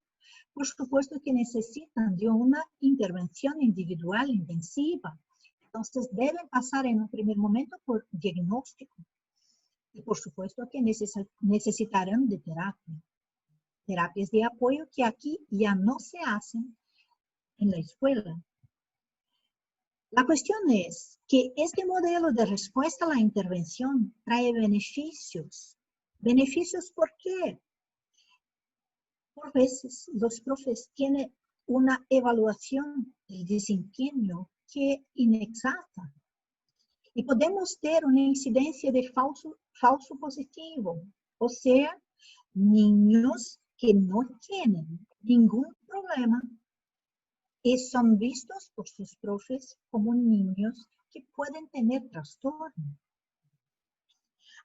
por supuesto que necesitan de una intervención individual intensiva. Entonces, deben pasar en un primer momento por diagnóstico. Y por supuesto que necesitarán de terapia. Terapias de apoyo que aquí ya no se hacen en la escuela. La cuestión es que este modelo de respuesta a la intervención trae beneficios. ¿Beneficios por qué? Por veces los profes tienen una evaluación del desempeño que es inexacta. Y podemos tener una incidencia de falso positivo, o sea, niños que no tienen ningún problema y son vistos por sus profes como niños que pueden tener trastorno.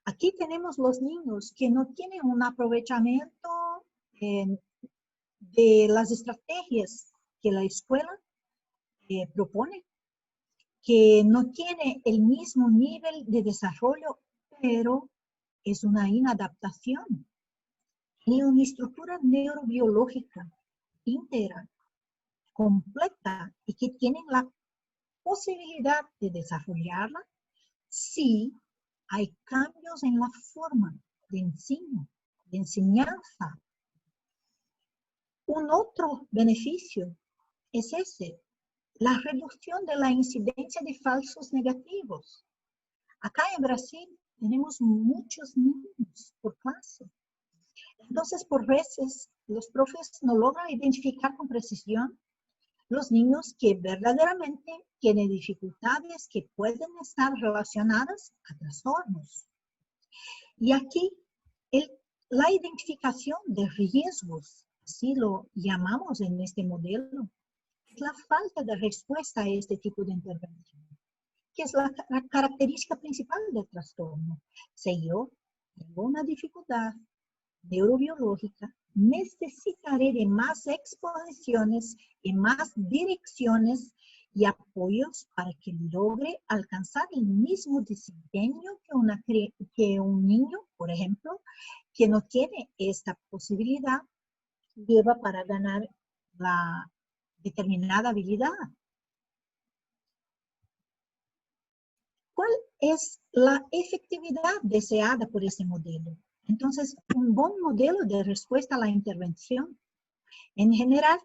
Aquí tenemos los niños que no tienen un aprovechamiento de las estrategias que la escuela propone, que no tiene el mismo nivel de desarrollo, pero es una inadaptación. Tiene una estructura neurobiológica íntegra, completa, y que tienen la posibilidad de desarrollarla si hay cambios en la forma de enseñanza. Un otro beneficio es ese, la reducción de la incidencia de falsos negativos. Acá en Brasil tenemos muchos niños por clase. Entonces, por veces, los profes no logran identificar con precisión los niños que verdaderamente tienen dificultades que pueden estar relacionadas a trastornos. Y aquí, la identificación de riesgos, así lo llamamos en este modelo, es la falta de respuesta a este tipo de intervención, que es la característica principal del trastorno. Si yo tengo una dificultad neurobiológica, necesitaré de más exposiciones y más direcciones y apoyos para que logre alcanzar el mismo desempeño que un niño, por ejemplo, que no tiene esta posibilidad, lleva para ganar la determinada habilidad. ¿Cuál es la efectividad deseada por ese modelo? Entonces, un buen modelo de respuesta a la intervención, en general,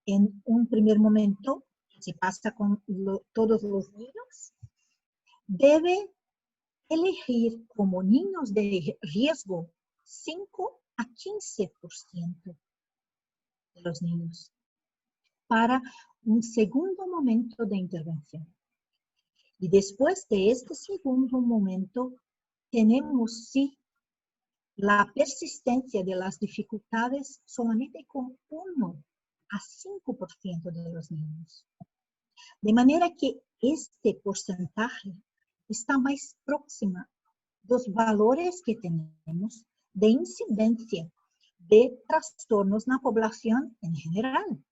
en un primer momento, se pasa con todos los niños, debe elegir como niños de riesgo 5 a 15% de los niños para un segundo momento de intervención. Y después de este segundo momento, tenemos sí la persistencia de las dificultades solamente con 1 a 5% de los niños. De manera que este porcentaje está más próxima a los valores que tenemos de incidencia de trastornos en la población en general.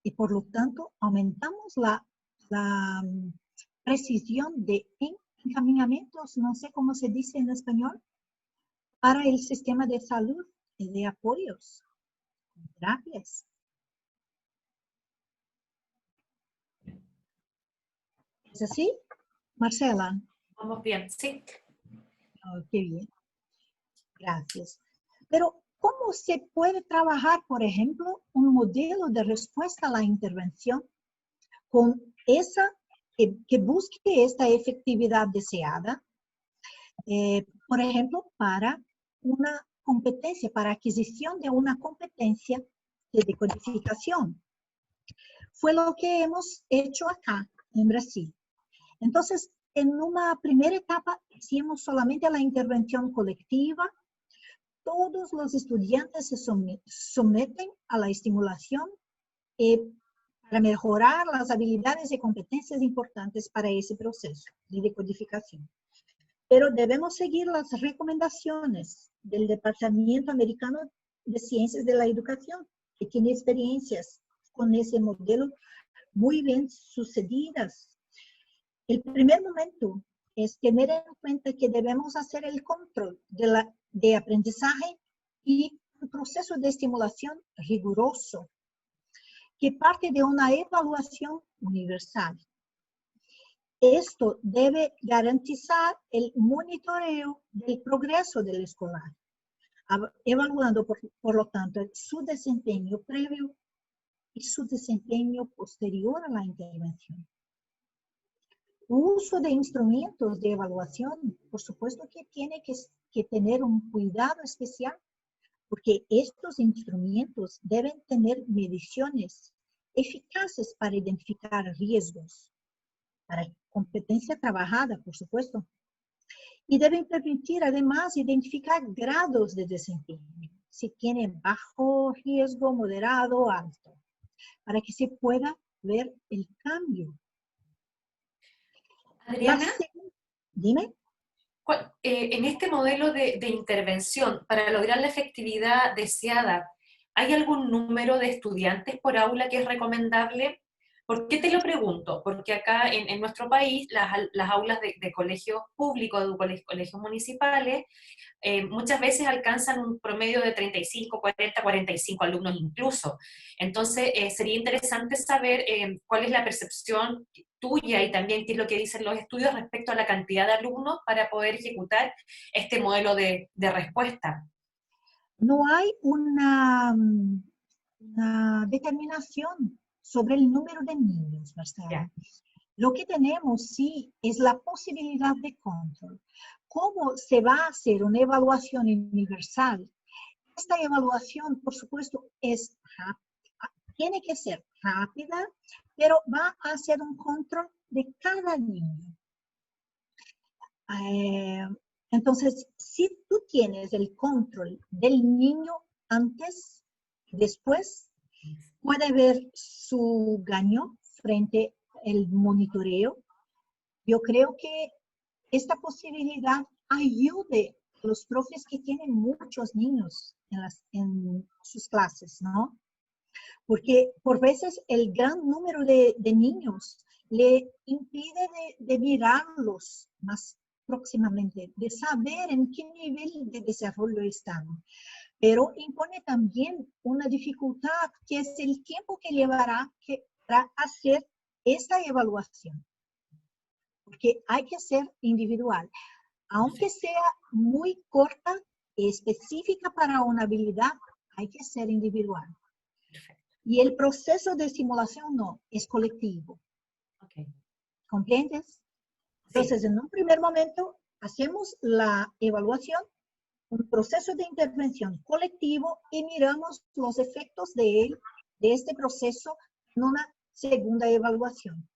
Y por lo tanto, aumentamos la precisión de encaminamientos, no sé cómo se dice en español, para el sistema de salud y de apoyos, terapias. ¿Es así, Marcela? Vamos bien, sí. Oh, qué bien. Gracias. Pero, ¿cómo se puede trabajar, por ejemplo, un modelo de respuesta a la intervención con esa que busque esta efectividad deseada? Por ejemplo, para una competencia, para adquisición de una competencia de decodificación. Fue lo que hemos hecho acá en Brasil. Entonces, en una primera etapa, hicimos solamente la intervención colectiva. Todos los estudiantes se someten a la estimulación para mejorar las habilidades y competencias importantes para ese proceso de decodificación. Pero debemos seguir las recomendaciones del Departamento Americano de Ciencias de la Educación, que tiene experiencias con ese modelo muy bien sucedidas. El primer momento es tener en cuenta que debemos hacer el control de aprendizaje y un proceso de estimulación riguroso, que parte de una evaluación universal. Esto debe garantizar el monitoreo del progreso del escolar, evaluando, por lo tanto, su desempeño previo y su desempeño posterior a la intervención. Uso de instrumentos de evaluación, por supuesto que tiene que tener un cuidado especial, porque estos instrumentos deben tener mediciones eficaces para identificar riesgos, para competencia trabajada, por supuesto, y deben permitir además identificar grados de desempeño, si tienen bajo riesgo, moderado o alto, para que se pueda ver el cambio. Adriana, Dime. En este modelo de intervención, para lograr la efectividad deseada, ¿hay algún número de estudiantes por aula que es recomendable? ¿Por qué te lo pregunto? Porque acá en nuestro país las aulas de colegios públicos, de colegios municipales, muchas veces alcanzan un promedio de 35, 40, 45 alumnos incluso. Entonces, sería interesante saber cuál es la percepción tuya y también qué es lo que dicen los estudios respecto a la cantidad de alumnos para poder ejecutar este modelo de respuesta. No hay una determinación sobre el número de niños, Marcela. Ya. Lo que tenemos, sí, es la posibilidad de control. ¿Cómo se va a hacer una evaluación universal? Esta evaluación, por supuesto, tiene que ser rápida, pero va a hacer un control de cada niño. Entonces, si tú tienes el control del niño antes y después, puede ver su gaño frente al monitoreo. Yo creo que esta posibilidad ayude a los profes que tienen muchos niños en sus clases, ¿no? Porque por veces el gran número de niños le impide de mirarlos más próximamente, de saber en qué nivel de desarrollo están. Pero impone también una dificultad que es el tiempo que llevará para hacer esta evaluación. Porque hay que ser individual. Aunque sea muy corta y específica para una habilidad, hay que ser individual. Y el proceso de simulación no, es colectivo. Okay. ¿Comprendes? Entonces, sí, en un primer momento, hacemos la evaluación, un proceso de intervención colectivo y miramos los efectos de este proceso en una segunda evaluación.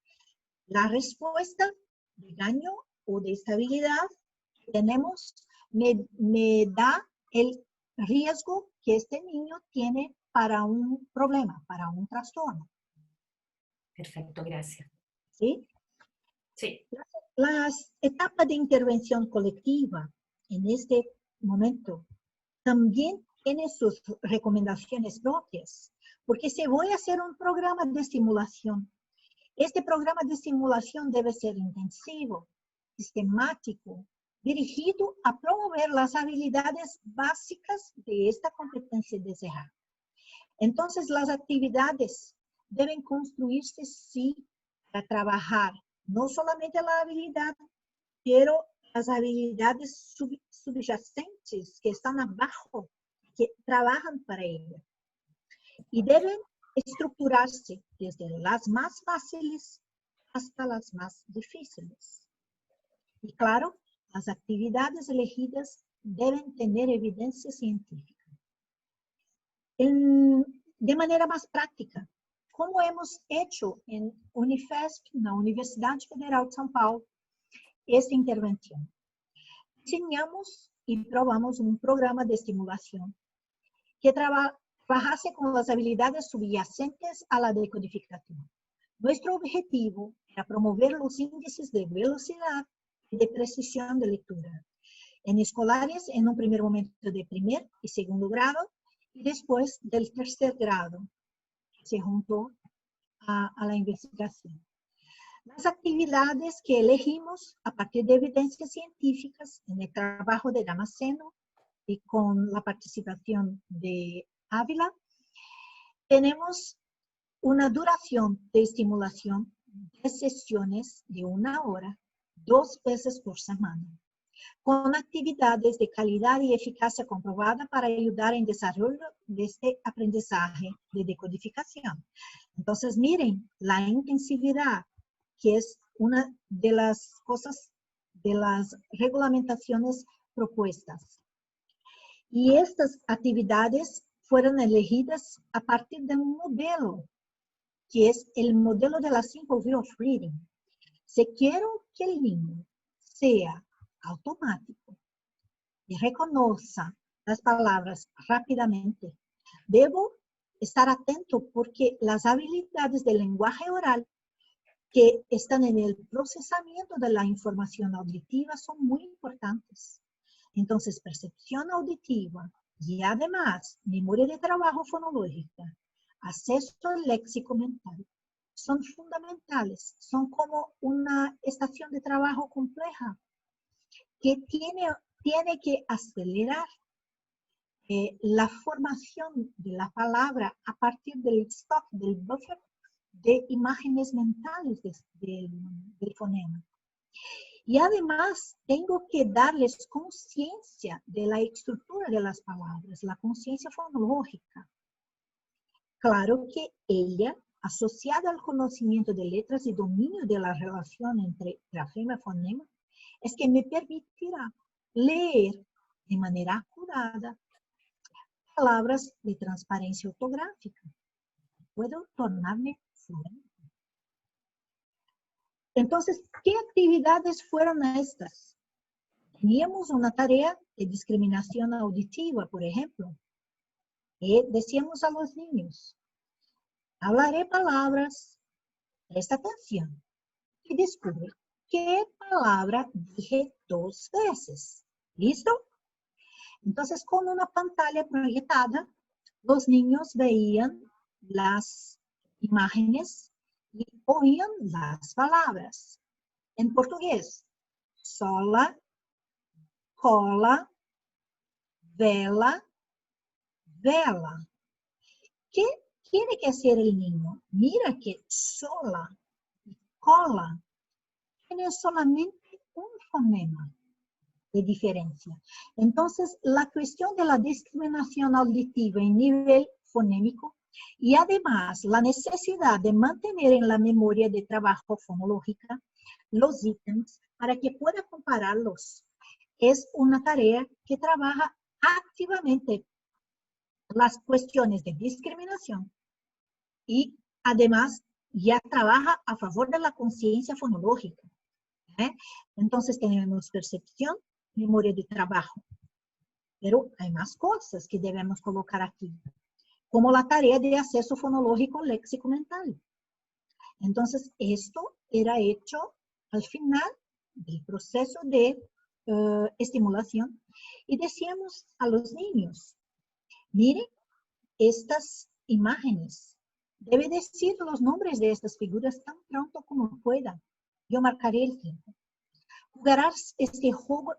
La respuesta de daño o de estabilidad que tenemos me da el riesgo que este niño tiene para un problema, para un trastorno. Perfecto, gracias. ¿Sí? Sí. Las etapas de intervención colectiva en este momento también tienen sus recomendaciones propias, porque si voy a hacer un programa de simulación, este programa de simulación debe ser intensivo, sistemático, dirigido a promover las habilidades básicas de esta competencia deseada. Entonces, las actividades deben construirse, sí, para trabajar no solamente la habilidad, pero las habilidades subyacentes que están abajo, que trabajan para ella. Y deben estructurarse desde las más fáciles hasta las más difíciles. Y claro, las actividades elegidas deben tener evidencia científica. De manera más práctica, como hemos hecho en Unifesp, la Universidad Federal de São Paulo, esta intervención. Diseñamos y probamos un programa de estimulación que trabajase con las habilidades subyacentes a la decodificación. Nuestro objetivo era promover los índices de velocidad y de precisión de lectura en escolares en un primer momento de primer y segundo grado y después del tercer grado, que se juntó a la investigación. Las actividades que elegimos a partir de evidencias científicas en el trabajo de Damasceno y con la participación de Ávila, tenemos una duración de estimulación de sesiones de 1 hora, 2 veces por semana, con actividades de calidad y eficacia comprobada para ayudar en el desarrollo de este aprendizaje de decodificación. Entonces, miren, la intensividad, que es una de las cosas, de las regulamentaciones propuestas. Y estas actividades fueron elegidas a partir de un modelo, que es el modelo de la Simple View of Reading. Si quiero que el niño sea automático y reconozca las palabras rápidamente, debo estar atento porque las habilidades del lenguaje oral que están en el procesamiento de la información auditiva son muy importantes. Entonces, percepción auditiva y además memoria de trabajo fonológica, acceso al léxico mental, son fundamentales, son como una estación de trabajo compleja que tiene que acelerar la formación de la palabra a partir del stock, del buffer de imágenes mentales del fonema. Y además tengo que darles conciencia de la estructura de las palabras, la conciencia fonológica. Claro que ella, asociada al conocimiento de letras y dominio de la relación entre grafema y fonema, es que me permitirá leer de manera acurada palabras de transparencia ortográfica. Puedo tornarme fluente. Entonces, ¿qué actividades fueron estas? Teníamos una tarea de discriminación auditiva, por ejemplo. Y decíamos a los niños, hablaré palabras, presta atención y descubre qué palabra dije 2 veces. ¿Listo? Entonces, con una pantalla proyectada, los niños veían las imágenes y oían las palabras. En portugués, sola, cola, vela, vela. ¿Qué tiene que hacer el niño? Mira que sola y cola tiene solamente un fonema de diferencia. Entonces, la cuestión de la discriminación auditiva en nivel fonémico y además la necesidad de mantener en la memoria de trabajo fonológica los ítems para que pueda compararlos es una tarea que trabaja activamente las cuestiones de discriminación y además ya trabaja a favor de la conciencia fonológica. Entonces tenemos percepción, memoria de trabajo. Pero hay más cosas que debemos colocar aquí, como la tarea de acceso fonológico léxico mental. Entonces, esto era hecho al final del proceso de estimulación y decíamos a los niños, miren estas imágenes, debe decir los nombres de estas figuras tan pronto como pueda. Yo marcaré el tiempo. Jugarás este juego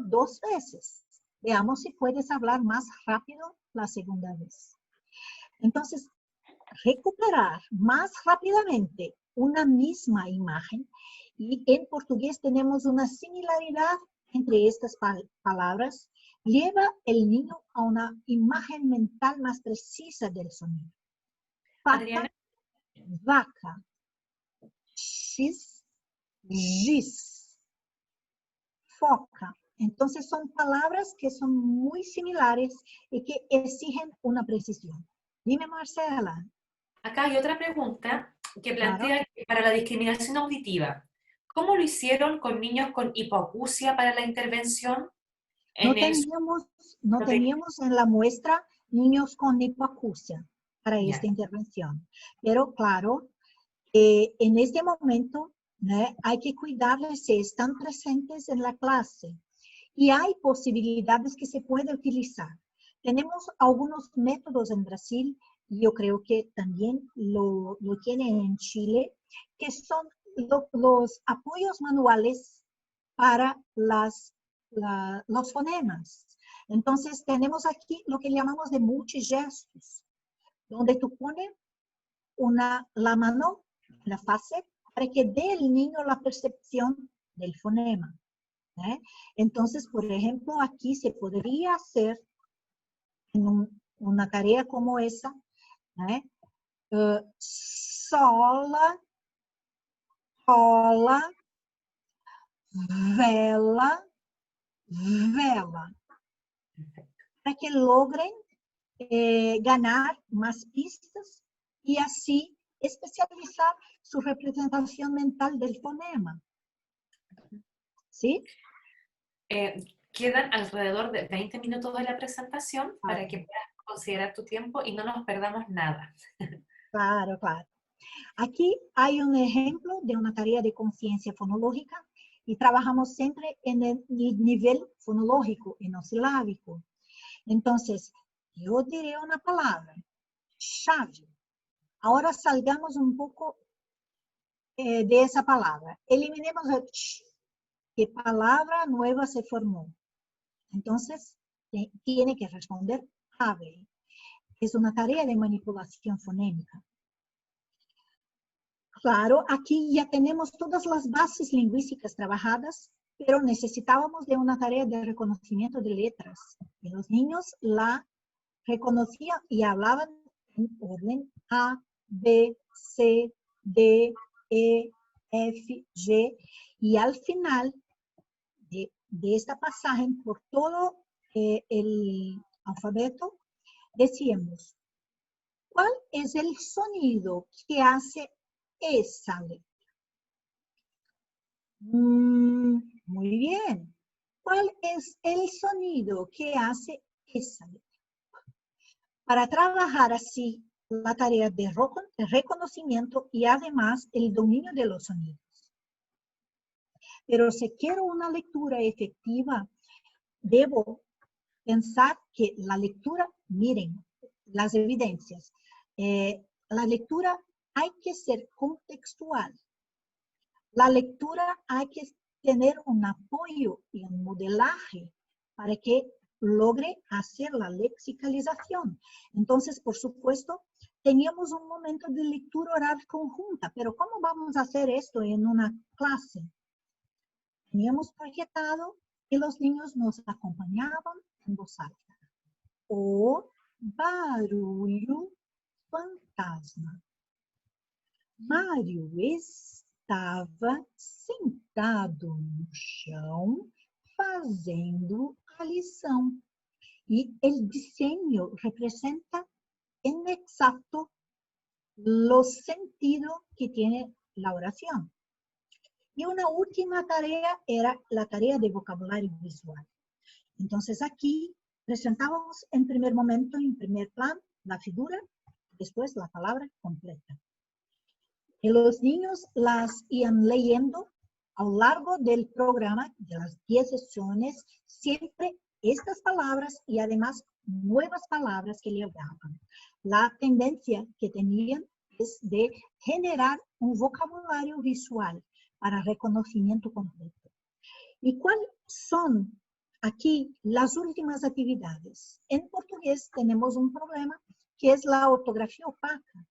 2 veces. Veamos si puedes hablar más rápido la segunda vez. Entonces, recuperar más rápidamente una misma imagen, y en portugués tenemos una similaridad entre estas palabras, lleva el niño a una imagen mental más precisa del sonido. Pata, Adriana, vaca, X, giz, foca. Entonces son palabras que son muy similares y que exigen una precisión. Dime, Marcela. acá hay otra pregunta que Claro. plantea que para la discriminación auditiva, ¿cómo lo hicieron con niños con hipoacusia para la intervención? No En el, teníamos en la muestra niños con hipoacusia para ya. esta intervención. Pero claro, en este momento hay que cuidarles si están presentes en la clase. Y hay posibilidades que se puede utilizar. Tenemos algunos métodos en Brasil, y yo creo que también lo tienen en Chile, que son los apoyos manuales para los fonemas. Entonces tenemos aquí lo que llamamos de multigestos, donde tú pones la mano en la fase para que dé el niño la percepción del fonema. Entonces, por ejemplo, aquí se podría hacer en una tarea como esa, sola, cola, vela, vela, para que logren ganar más pistas y así especializar su representación mental del fonema. ¿Sí? Quedan alrededor de 20 minutos de la presentación para Claro. que puedas considerar tu tiempo y no nos perdamos nada. Claro, claro. Aquí hay un ejemplo de una tarea de conciencia fonológica y trabajamos siempre en el nivel fonológico, en lo silábico. Entonces, yo diré una palabra, chave. Ahora salgamos un poco de esa palabra. Eliminemos el ch. ¿Qué palabra nueva se formó? Entonces, tiene que responder ave. Es una tarea de manipulación fonémica. Claro, aquí ya tenemos todas las bases lingüísticas trabajadas, pero necesitábamos de una tarea de reconocimiento de letras. Y los niños la reconocían y hablaban en orden A, B, C, D, E, F, G. Y al final de esta pasaje, por todo el alfabeto, decíamos, ¿cuál es el sonido que hace esa letra? Muy bien. ¿Cuál es el sonido que hace esa letra? Para trabajar así la tarea de reconocimiento y además el dominio de los sonidos. Pero si quiero una lectura efectiva, debo pensar que la lectura, miren, las evidencias, la lectura hay que ser contextual. La lectura hay que tener un apoyo y un modelaje para que logre hacer la lexicalización. Entonces, por supuesto, teníamos un momento de lectura oral conjunta, pero ¿cómo vamos a hacer esto en una clase? Teníamos proyectado que los niños nos acompañaban en voz alta. O barulho fantasma. Mário estava sentado no chão fazendo a lição. Y el diseño representa en exacto los sentidos que tiene la oración. Y una última tarea era la tarea de vocabulario visual. Entonces aquí presentábamos en primer momento, en primer plan, la figura, después la palabra completa. Y los niños las iban leyendo a lo largo del programa, de las 10 sesiones, siempre estas palabras y además nuevas palabras que le daban. La tendencia que tenían es de generar un vocabulario visual para reconocimiento completo. ¿Y cuáles son aquí las últimas actividades? En portugués tenemos un problema que es la ortografía opaca.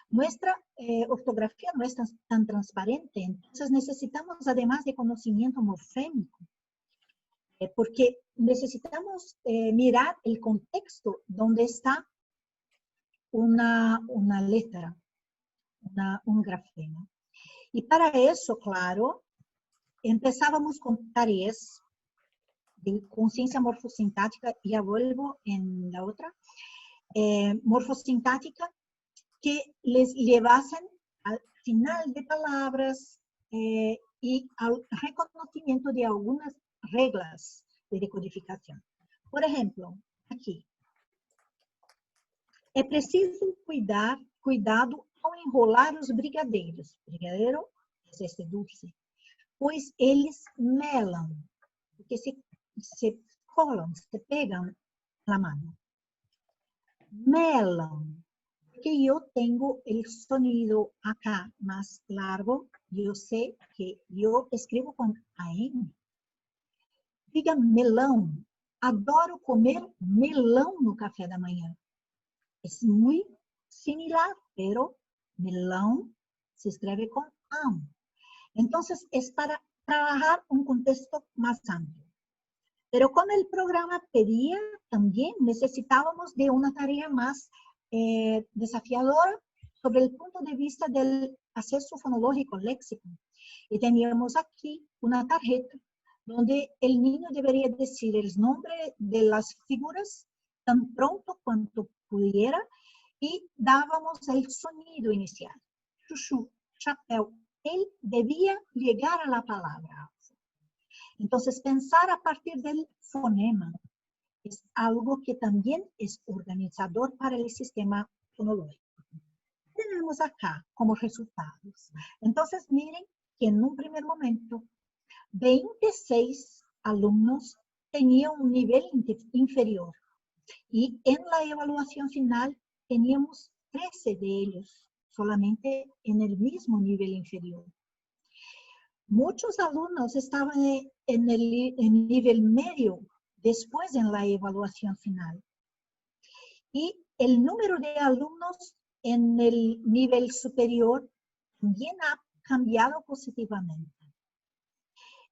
Nuestra ortografía no es tan transparente, entonces necesitamos además de conocimiento morfémico, porque necesitamos mirar el contexto donde está una letra, un grafema. Y para eso, claro, empezábamos con tareas de conciencia morfosintática, ya vuelvo en la otra, morfosintática, que les llevasen al final de palabras y al reconocimiento de algunas reglas de decodificación. Por ejemplo, aquí. É preciso cuidado ao enrolar os brigadeiros. Brigadeiro é este dulce. Pois eles melam, porque se colam, se pegam na mão. Melam. Que yo tengo el sonido acá más largo, yo sé que yo escribo con AM. Diga melão. Adoro comer melão no café da manhã. Es muy similar, pero melão se escribe con AM. Entonces, es para trabajar un contexto más amplio. Pero como el programa pedía, también necesitábamos de una tarea más desafiadora sobre el punto de vista del acceso fonológico léxico. Y teníamos aquí una tarjeta donde el niño debería decir el nombre de las figuras tan pronto cuanto pudiera y dábamos el sonido inicial. Chuchu, chapéu. Él debía llegar a la palabra. Entonces, pensar a partir del fonema es algo que también es organizador para el sistema fonológico. tenemos acá como resultados? Entonces, miren que en un primer momento, 26 alumnos tenían un nivel inferior. Y en la evaluación final teníamos 13 de ellos solamente en el mismo nivel inferior. Muchos alumnos estaban en el nivel medio después en la evaluación final. Y el número de alumnos en el nivel superior también ha cambiado positivamente.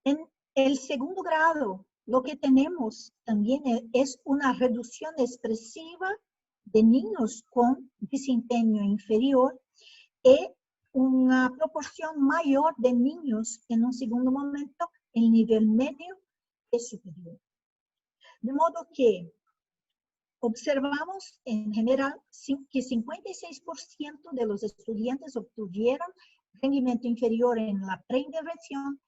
En el segundo grado, lo que tenemos también es una reducción expresiva de niños con desempeño inferior y una proporción mayor de niños en un segundo momento en nivel medio y superior. De modo que observamos en general que 56% de los estudiantes obtuvieron rendimiento inferior en la preintervención.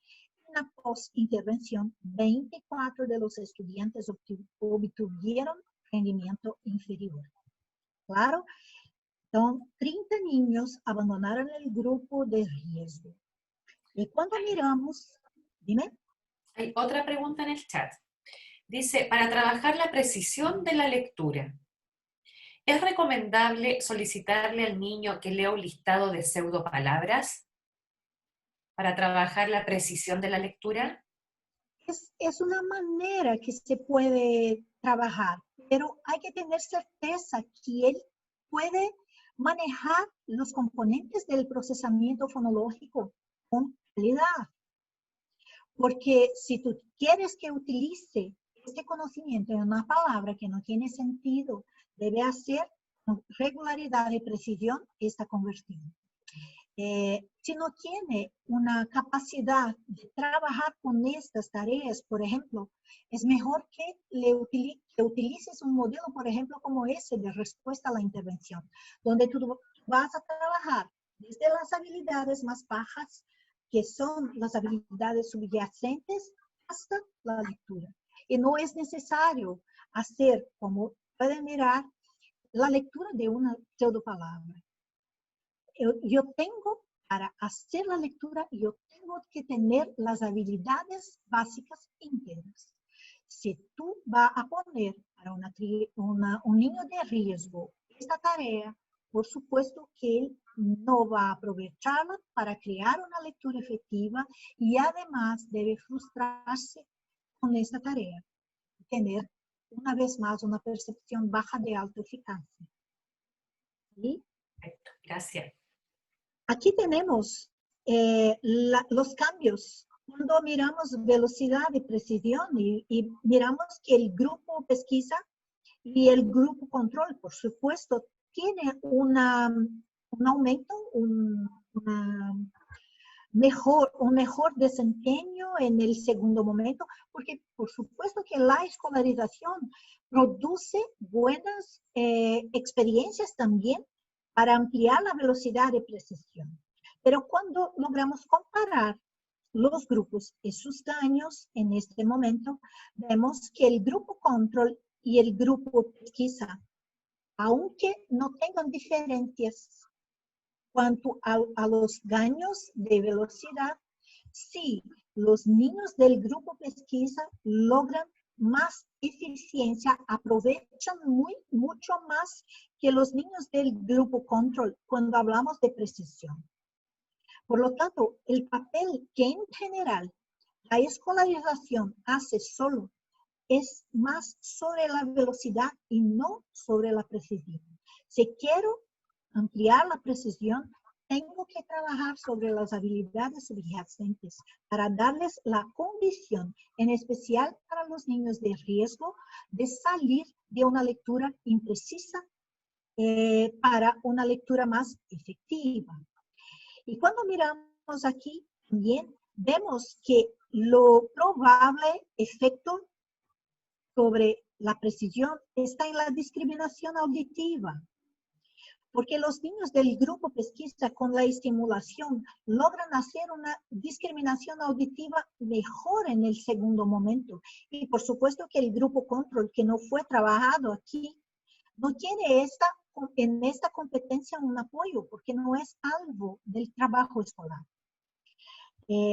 En la postintervención, 24 de los estudiantes obtuvieron rendimiento inferior. Claro, entonces 30 niños abandonaron el grupo de riesgo. Y cuando miramos, dime. Hay otra pregunta en el chat. Dice, para trabajar la precisión de la lectura, ¿es recomendable solicitarle al niño que lea un listado de pseudopalabras para trabajar la precisión de la lectura? Es una manera que se puede trabajar, pero hay que tener certeza que él puede manejar los componentes del procesamiento fonológico con calidad. Porque si tú quieres que utilice este conocimiento en una palabra que no tiene sentido, debe hacer con regularidad y precisión esta conversión. Si no tiene una capacidad de trabajar con estas tareas, por ejemplo, es mejor que utilices un modelo, por ejemplo, como ese de respuesta a la intervención, donde tú vas a trabajar desde las habilidades más bajas, que son las habilidades subyacentes, hasta la lectura. Y no es necesario hacer, como pueden mirar, la lectura de una pseudopalabra. Yo tengo, para hacer la lectura, yo tengo que tener las habilidades básicas íntegras. Si tú vas a poner para un niño de riesgo esta tarea, por supuesto que él no va a aprovecharla para crear una lectura efectiva y además debe frustrarse con esta tarea. Tener, una vez más, una percepción baja de alta eficacia. ¿Sí? Perfecto, gracias. Aquí tenemos los cambios. Cuando miramos velocidad y precisión y miramos que el grupo pesquisa y el grupo control, por supuesto, tiene un aumento, un mejor desempeño en el segundo momento, porque por supuesto que la escolarización produce buenas experiencias también para ampliar la velocidad de precisión. Pero cuando logramos comparar los grupos y sus daños en este momento, vemos que el grupo control y el grupo pesquisa, aunque no tengan diferencias cuanto a los daños de velocidad, sí, los niños del grupo pesquisa logran más eficiencia, aprovechan mucho más que los niños del grupo control cuando hablamos de precisión. Por lo tanto, el papel que en general la escolarización hace solo es más sobre la velocidad y no sobre la precisión. Si quiero ampliar la precisión, tengo que trabajar sobre las habilidades subyacentes para darles la condición, en especial para los niños de riesgo, de salir de una lectura imprecisa para una lectura más efectiva. Y cuando miramos aquí, también vemos que lo probable efecto sobre la precisión está en la discriminación auditiva. Porque los niños del grupo pesquisa con la estimulación logran hacer una discriminación auditiva mejor en el segundo momento. Y por supuesto que el grupo control que no fue trabajado aquí no tiene esta en esta competencia un apoyo, porque no es algo del trabajo escolar.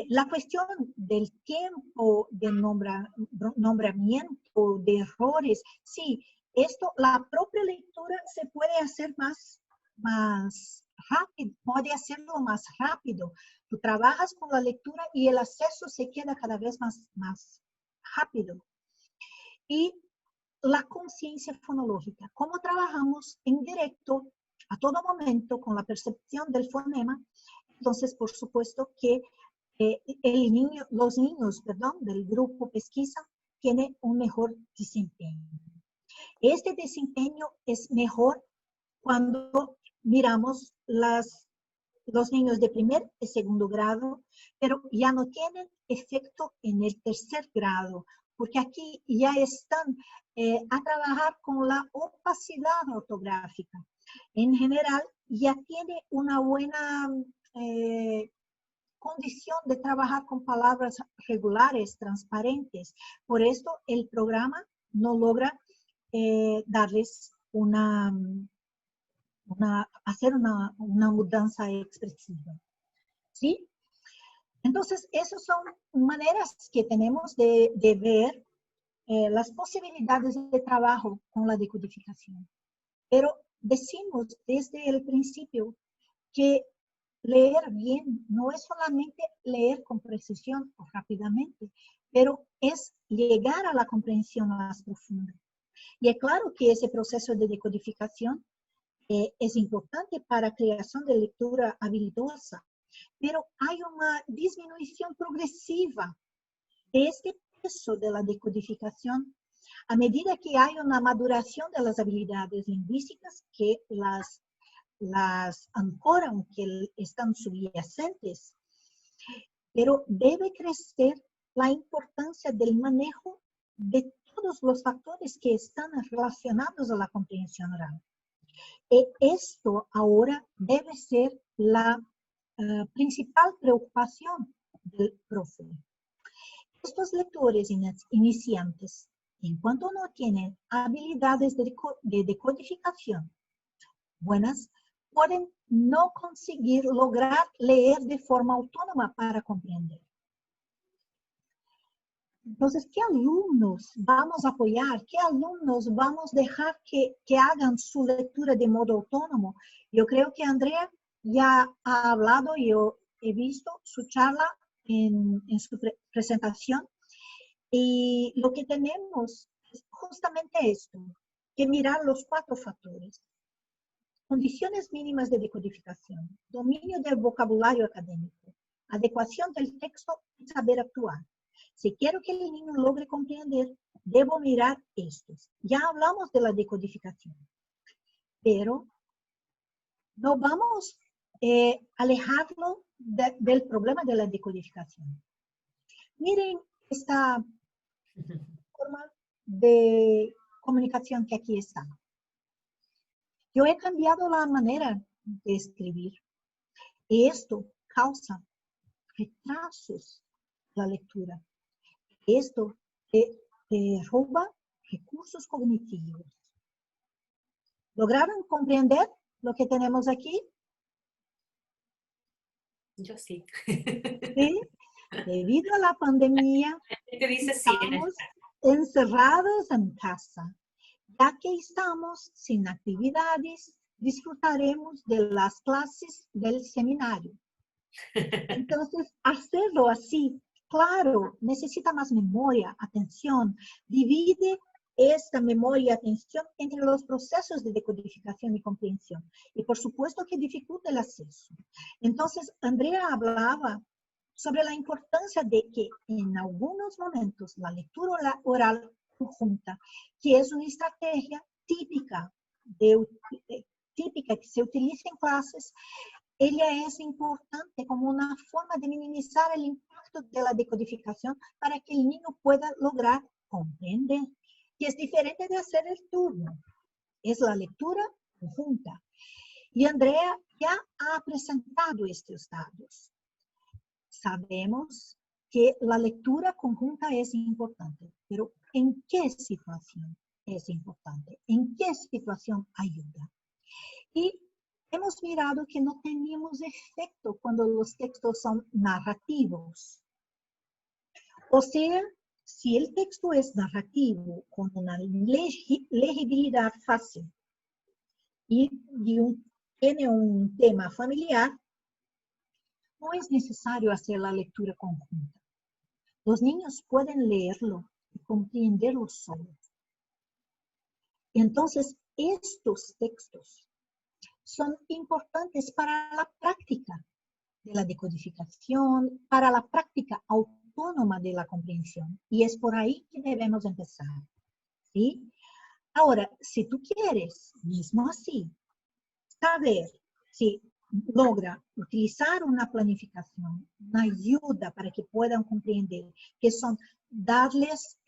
La cuestión del tiempo de nombramiento, de errores, sí, esto, la propia lectura se puede hacer más rápido, puede hacerlo más rápido. Tú trabajas con la lectura y el acceso se queda cada vez más rápido. Y la conciencia fonológica, cómo trabajamos en directo a todo momento con la percepción del fonema. Entonces, por supuesto que los niños, del grupo pesquisa tienen un mejor desempeño. Este desempeño es mejor cuando miramos los niños de primer y segundo grado, pero ya no tienen efecto en el tercer grado, porque aquí ya están a trabajar con la opacidad ortográfica. En general, ya tiene una buena condición de trabajar con palabras regulares, transparentes. Por esto, el programa no logra darles hacer una mudanza expresiva. ¿Sí? Entonces, esas son maneras que tenemos de ver las posibilidades de trabajo con la decodificación. Pero decimos desde el principio que leer bien no es solamente leer con precisión o rápidamente, pero es llegar a la comprensión más profunda. Y es claro que ese proceso de decodificación es importante para creación de lectura habilidosa, pero hay una disminución progresiva de este peso de la decodificación a medida que hay una maduración de las habilidades lingüísticas que las ancoran, que están subyacentes, pero debe crecer la importancia del manejo de todos los factores que están relacionados a la comprensión oral. Esto ahora debe ser la principal preocupación del profe. Estos lectores iniciantes, en cuanto no tienen habilidades de decodificación buenas, pueden no conseguir lograr leer de forma autónoma para comprender. Entonces, ¿qué alumnos vamos a apoyar? ¿Qué alumnos vamos a dejar que hagan su lectura de modo autónomo? Yo creo que Andrea ya ha hablado, yo he visto su charla en su presentación, y lo que tenemos es justamente esto, que mirar los 4 factores. Condiciones mínimas de decodificación, dominio del vocabulario académico, adecuación del texto y saber actuar. Si quiero que el niño logre comprender, debo mirar estos. Ya hablamos de la decodificación, pero no vamos a alejarlo del problema de la decodificación. Miren esta forma de comunicación que aquí está. Yo he cambiado la manera de escribir y esto causa retrasos en la lectura. Esto roba recursos cognitivos. ¿Lograron comprender lo que tenemos aquí? Yo sí. ¿Sí? Debido a la pandemia, Te dice sí. estamos encerrados en casa. Ya que estamos sin actividades, disfrutaremos de las clases del seminario. Entonces, hacerlo así, claro, necesita más memoria, atención, divide esta memoria y atención entre los procesos de decodificación y comprensión. Y por supuesto que dificulta el acceso. Entonces, Andrea hablaba sobre la importancia de que en algunos momentos la lectura oral conjunta, que es una estrategia típica que se utiliza en clases, ella es importante como una forma de minimizar el impacto de la decodificación para que el niño pueda lograr comprender, que es diferente de hacer el turno, es la lectura conjunta. Y Andrea ya ha presentado estos datos. Sabemos que la lectura conjunta es importante, pero ¿en qué situación es importante? ¿En qué situación ayuda? Y hemos mirado que no tenemos efecto cuando los textos son narrativos. O sea, si el texto es narrativo con una legibilidad fácil y tiene un tema familiar, no es necesario hacer la lectura conjunta. Los niños pueden leerlo y comprenderlo solos. Entonces, estos textos son importantes para la práctica de la decodificación, para la práctica autónoma de la comprensión. Y es por ahí que debemos empezar, ¿sí? Ahora, si tú quieres, mismo así, saber si logra utilizar una planificación, una ayuda para que puedan comprender, que son darles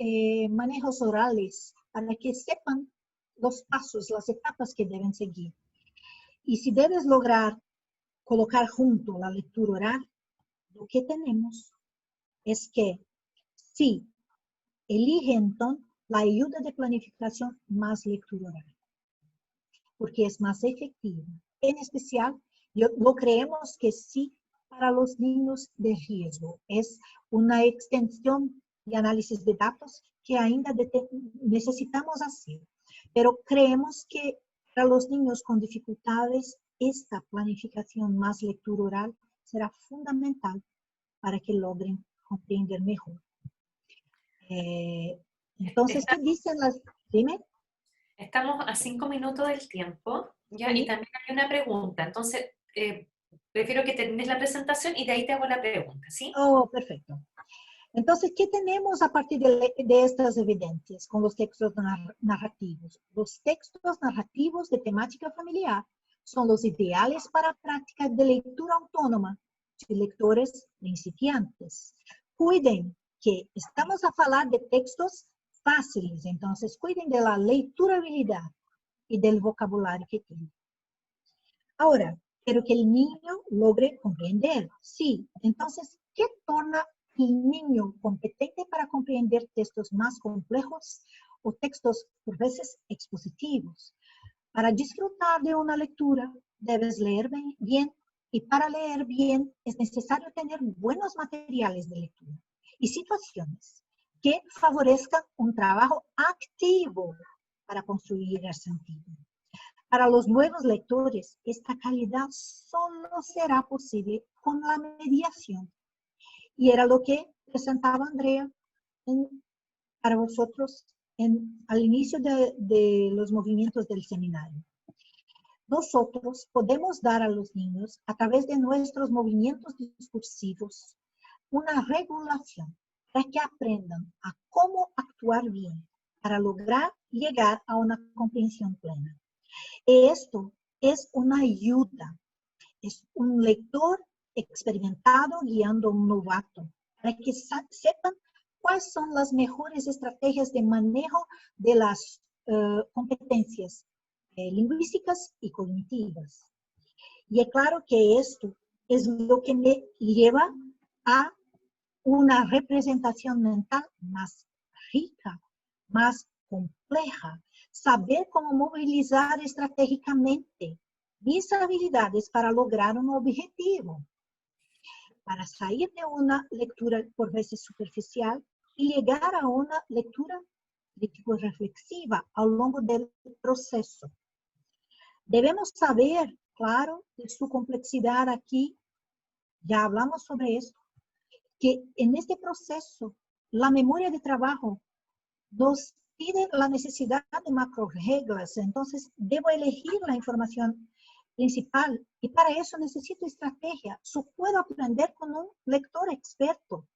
manejos orales para que sepan los pasos, las etapas que deben seguir. Y si debes lograr colocar junto la lectura oral, lo que tenemos es que sí, elige entonces la ayuda de planificación más lectura oral, porque es más efectiva. En especial, lo creemos que sí para los niños de riesgo. Es una extensión de análisis de datos que ainda necesitamos hacer. Pero creemos que para los niños con dificultades, esta planificación más lectura oral será fundamental para que logren comprender mejor. Entonces, ¿qué dicen las? Dime. Estamos a 5 minutos del tiempo, ¿ya? Sí. Y también hay una pregunta. Entonces, prefiero que termines la presentación y de ahí te hago la pregunta, ¿sí? Oh, perfecto. Entonces, ¿qué tenemos a partir de estas evidencias con los textos narrativos? Los textos narrativos de temática familiar son los ideales para prácticas de lectura autónoma de lectores principiantes. Cuiden que estamos a hablar de textos fáciles, entonces cuiden de la lecturabilidad y del vocabulario que tienen. Ahora, pero que el niño logre comprender. Sí, entonces, ¿qué torna un niño competente para comprender textos más complejos o textos por veces expositivos? Para disfrutar de una lectura, debes leer bien, y para leer bien es necesario tener buenos materiales de lectura y situaciones que favorezcan un trabajo activo para construir el sentido. Para los nuevos lectores, esta calidad solo será posible con la mediación. Y era lo que presentaba Andrea para vosotros al inicio de los movimientos del seminario. Nosotros podemos dar a los niños, a través de nuestros movimientos discursivos, una regulación para que aprendan a cómo actuar bien para lograr llegar a una comprensión plena. Esto es una ayuda, es un lector experimentado guiando a un novato, para que sepan cuáles son las mejores estrategias de manejo de las competencias lingüísticas y cognitivas. Y es claro que esto es lo que me lleva a una representación mental más rica, más compleja, saber cómo movilizar estratégicamente mis habilidades para lograr un objetivo, para salir de una lectura por veces superficial y llegar a una lectura de tipo reflexiva a lo largo del proceso. Debemos saber, claro, de su complejidad aquí, ya hablamos sobre esto, que en este proceso la memoria de trabajo nos pide la necesidad de macro reglas, entonces debo elegir la información principal y para eso necesito estrategia. Puedo aprender con un lector experto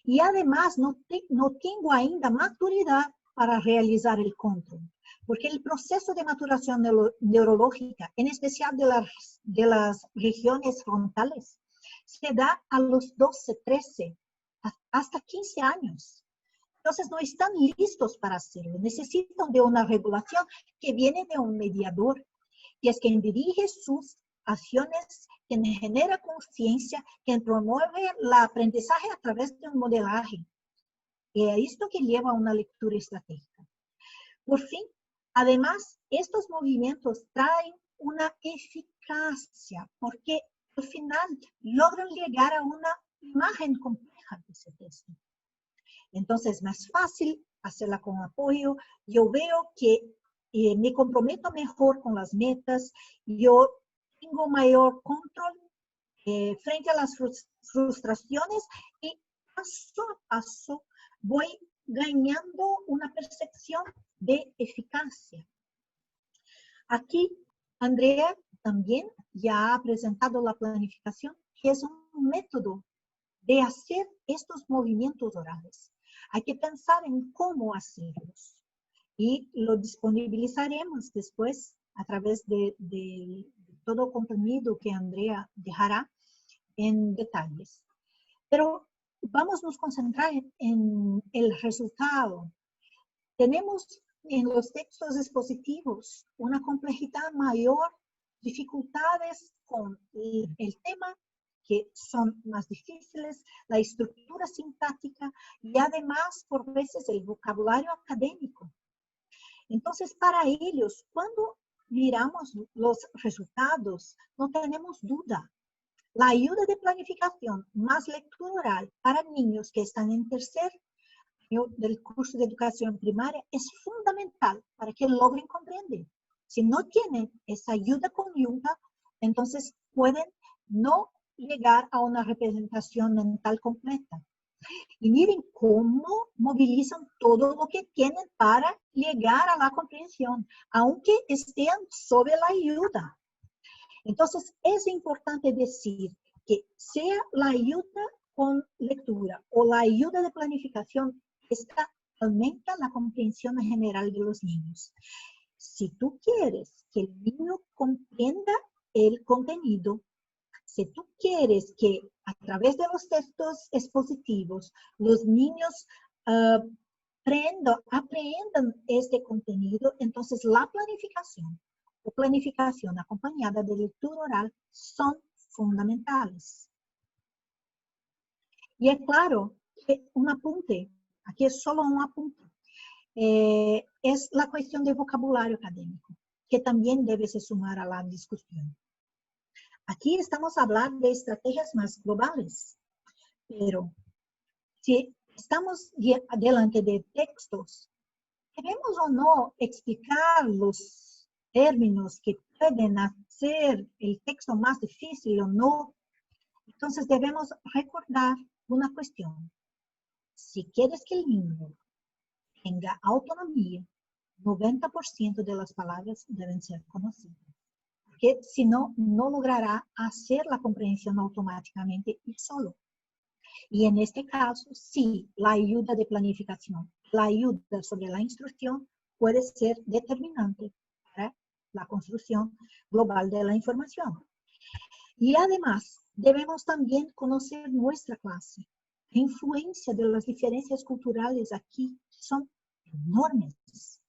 y además no tengo ainda maturidad para realizar el control, porque el proceso de maturación neurológica, en especial de las regiones frontales, se da a los 12, 13, hasta 15 años. Entonces no están listos para hacerlo. Necesitan de una regulación que viene de un mediador, que es quien dirige sus acciones, quien genera conciencia, quien promueve el aprendizaje a través de un modelaje. Y es esto que lleva a una lectura estratégica. Por fin, además, estos movimientos traen una eficacia, porque al final logran llegar a una imagen compleja de ese texto. Entonces es más fácil hacerla con apoyo. Yo veo que me comprometo mejor con las metas, yo tengo mayor control frente a las frustraciones y paso a paso voy ganando una percepción de eficacia. Aquí Andrea también ya ha presentado la planificación, que es un método de hacer estos movimientos orales. Hay que pensar en cómo hacerlos y lo disponibilizaremos después a través de todo contenido que Andrea dejará en detalles. Pero vamos a nos concentrar en el resultado. Tenemos en los textos expositivos una complejidad mayor, dificultades con el tema que son más difíciles, la estructura sintáctica y además por veces el vocabulario académico. Entonces, para ellos, cuando miramos los resultados, no tenemos duda. La ayuda de planificación más lectura oral para niños que están en tercer año del curso de educación primaria es fundamental para que logren comprender. Si no tienen esa ayuda conjunta, entonces pueden no llegar a una representación mental completa. Y miren cómo movilizan todo lo que tienen para llegar a la comprensión, aunque estén sobre la ayuda. Entonces, es importante decir que sea la ayuda con lectura o la ayuda de planificación, esta aumenta la comprensión general de los niños. Si tú quieres que el niño comprenda el contenido, si tú quieres que a través de los textos expositivos los niños aprendan este contenido, entonces la planificación o planificación acompañada de lectura oral son fundamentales. Y es claro que un apunte, aquí es solo un apunte, es la cuestión del vocabulario académico, que también debe se sumar a la discusión. Aquí estamos hablando de estrategias más globales, pero si estamos delante de textos, ¿debemos o no explicar los términos que pueden hacer el texto más difícil o no? Entonces debemos recordar una cuestión. Si quieres que el niño tenga autonomía, 90% de las palabras deben ser conocidas. Porque si no, no logrará hacer la comprensión automáticamente y solo. Y en este caso, sí, la ayuda de planificación, la ayuda sobre la instrucción puede ser determinante para la construcción global de la información. Y además, debemos también conocer nuestra clase. La influencia de las diferencias culturales aquí son enormes,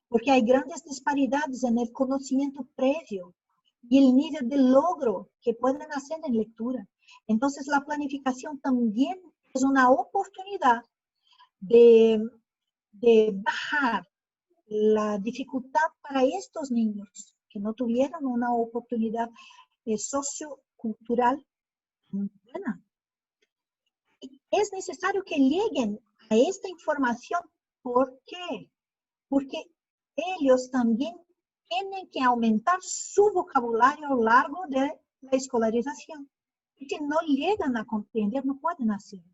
porque hay grandes disparidades en el conocimiento previo y el nivel de logro que pueden hacer en lectura. Entonces, la planificación también es una oportunidad de bajar la dificultad para estos niños que no tuvieron una oportunidad sociocultural buena. Es necesario que lleguen a esta información. ¿Por qué? Porque ellos también tienen que aumentar su vocabulario a lo largo de la escolarización. Y si no llegan a comprender, no pueden hacerlo.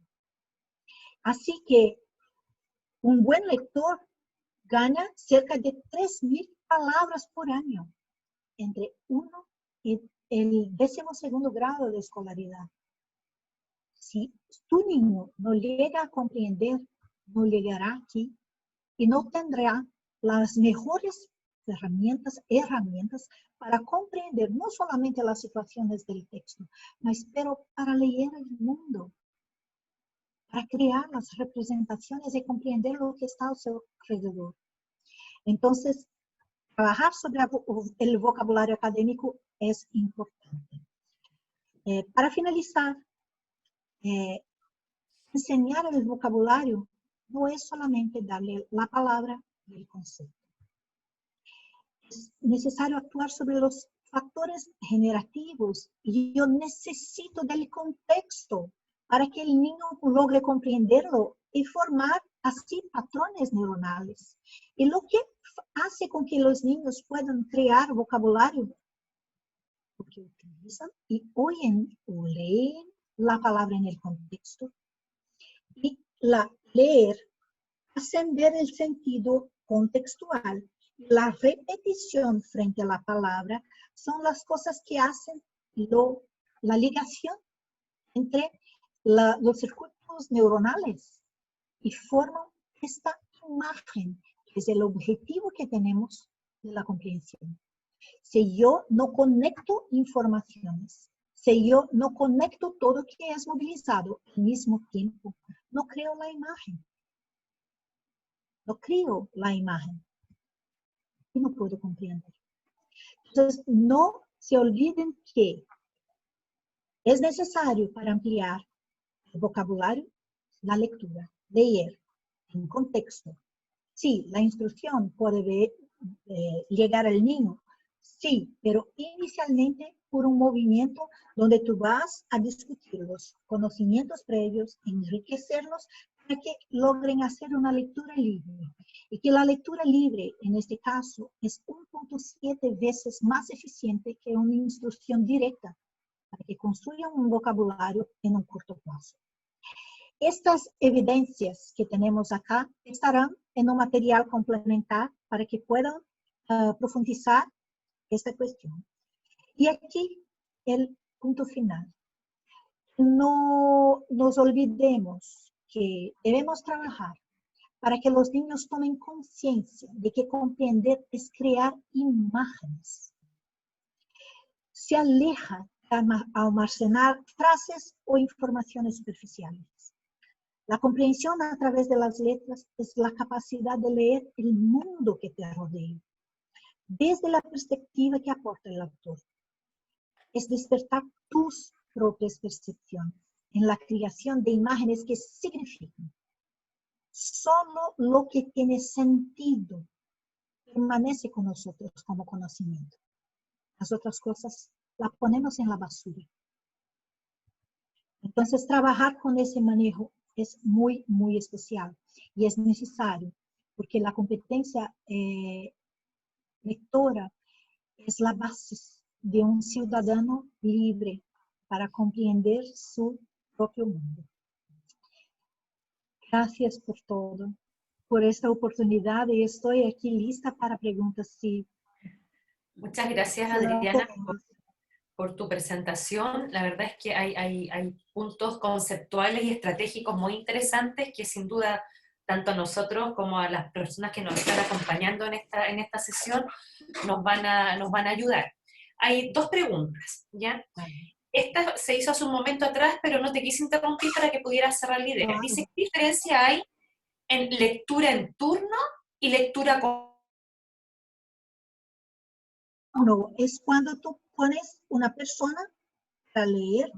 Así que un buen lector gana cerca de 3.000 palabras por año, entre 1 y el 12º grado de escolaridad. Si tu niño no llega a comprender, no llegará aquí y no tendrá las mejores herramientas para comprender no solamente las situaciones del texto, pero para leer el mundo, para crear las representaciones y comprender lo que está a su alrededor. Entonces, trabajar sobre el vocabulario académico es importante. Para finalizar, enseñar el vocabulario no es solamente darle la palabra y el concepto. Es necesario actuar sobre los factores generativos y yo necesito del contexto para que el niño logre comprenderlo y formar así patrones neuronales. Y lo que hace con que los niños puedan crear vocabulario, porque utilizan y oyen o leen la palabra en el contexto. Y leer hacen ver el sentido contextual. La repetición frente a la palabra son las cosas que hacen la ligación entre los circuitos neuronales y forman esta imagen, que es el objetivo que tenemos de la comprensión. Si yo no conecto informaciones, si yo no conecto todo que es movilizado al mismo tiempo, no creo la imagen. No creo la imagen y no puedo comprender. Entonces, no se olviden que es necesario para ampliar el vocabulario, la lectura, leer en contexto. Sí, la instrucción puede llegar al niño, sí, pero inicialmente por un movimiento donde tú vas a discutir los conocimientos previos, enriquecerlos para que logren hacer una lectura libre. Y que la lectura libre, en este caso, es 1.7 veces más eficiente que una instrucción directa para que construyan un vocabulario en un corto plazo. Estas evidencias que tenemos acá estarán en un material complementar para que puedan profundizar esta cuestión. Y aquí el punto final. No nos olvidemos que debemos trabajar para que los niños tomen conciencia de que comprender es crear imágenes. Se aleja de almacenar frases o informaciones superficiales. La comprensión a través de las letras es la capacidad de leer el mundo que te rodea, desde la perspectiva que aporta el autor. Es despertar tus propias percepciones en la creación de imágenes que significan. Solo lo que tiene sentido permanece con nosotros como conocimiento. Las otras cosas las ponemos en la basura. Entonces, trabajar con ese manejo es muy, muy especial y es necesario porque la competencia lectora es la base de un ciudadano libre para comprender su propio mundo. Gracias por todo, por esta oportunidad y estoy aquí lista para preguntas. Sí. Muchas gracias, Adriana, por tu presentación. La verdad es que hay puntos conceptuales y estratégicos muy interesantes que sin duda tanto a nosotros como a las personas que nos están acompañando en esta sesión nos van a ayudar. Hay dos preguntas, ¿ya? Esta se hizo hace un momento atrás, pero no te quise interrumpir para que pudieras cerrar la idea. Dice, ¿qué diferencia hay en lectura en turno y lectura con... No, es cuando tú pones una persona para leer,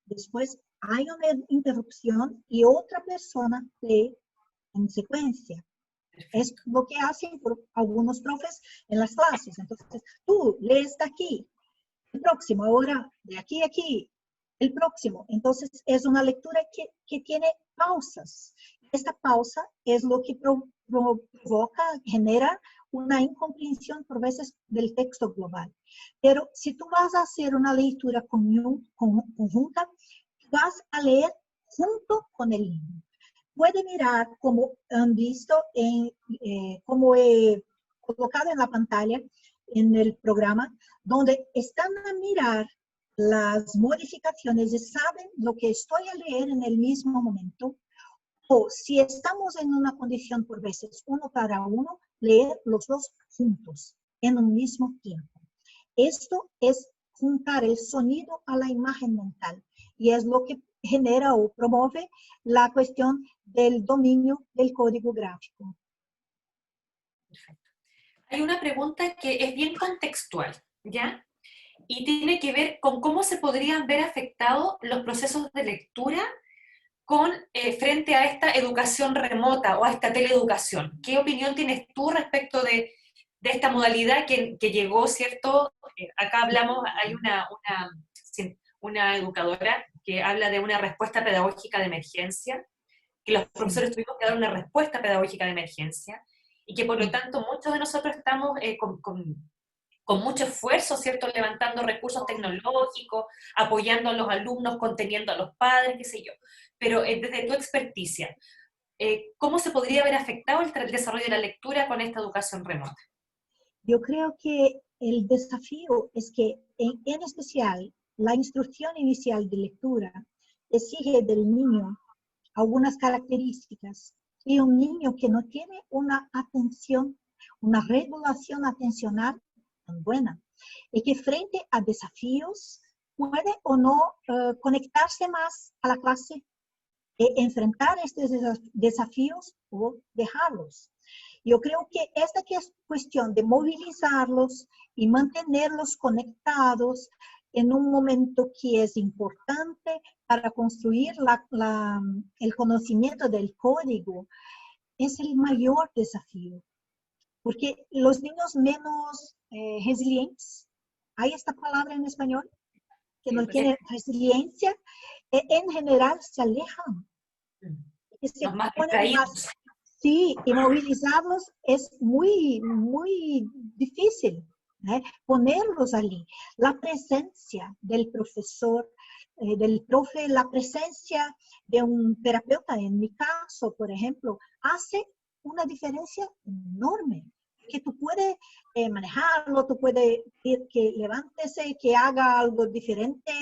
después hay una interrupción y otra persona lee en secuencia. Es lo que hacen algunos profes en las clases. Entonces, tú lees de aquí, el próximo, ahora de aquí a aquí, el próximo. Entonces, es una lectura que tiene pausas. Esta pausa es lo que provoca, genera una incomprensión por veces del texto global. Pero si tú vas a hacer una lectura conjunta, vas a leer junto con el niño. Puede mirar, como han visto, como he colocado en la pantalla, en el programa, donde están a mirar las modificaciones y saben lo que estoy a leer en el mismo momento. O si estamos en una condición, por veces, uno para uno, leer los dos juntos en un mismo tiempo. Esto es juntar el sonido a la imagen mental y es lo que genera o promueve la cuestión del dominio del código gráfico. Perfecto. Hay una pregunta que es bien contextual, ¿ya? Y tiene que ver con cómo se podrían ver afectados los procesos de lectura frente a esta educación remota o a esta teleeducación. ¿Qué opinión tienes tú respecto de de esta modalidad que llegó, ¿cierto? Acá hablamos, hay una educadora que habla de una respuesta pedagógica de emergencia, que los Sí, profesores tuvimos que dar una respuesta pedagógica de emergencia, y que por lo sí, tanto muchos de nosotros estamos con mucho esfuerzo, ¿cierto? Levantando recursos tecnológicos, apoyando a los alumnos, conteniendo a los padres, qué sé yo. Pero desde tu experticia, ¿cómo se podría haber afectado el desarrollo de la lectura con esta educación remota? yo creo que el desafío es que en especial la instrucción inicial de lectura exige del niño algunas características y un niño que no tiene una atención, una regulación atencional tan buena y que frente a desafíos puede o no conectarse más a la clase, enfrentar estos desafíos o dejarlos. Yo creo que esta que es cuestión de movilizarlos y mantenerlos conectados en un momento que es importante para construir el conocimiento del código, es el mayor desafío. Porque los niños menos resilientes, ¿hay esta palabra en español? Que no tienen resiliencia, en general se alejan. Y se Los más ponen más. distraídos. Sí, y movilizarlos es muy, muy difícil, ¿eh? Ponerlos allí. La presencia del profesor, del profe, la presencia de un terapeuta, en mi caso, por ejemplo, hace una diferencia enorme. Que tú puedes manejarlo, tú puedes decir que levántese, que haga algo diferente,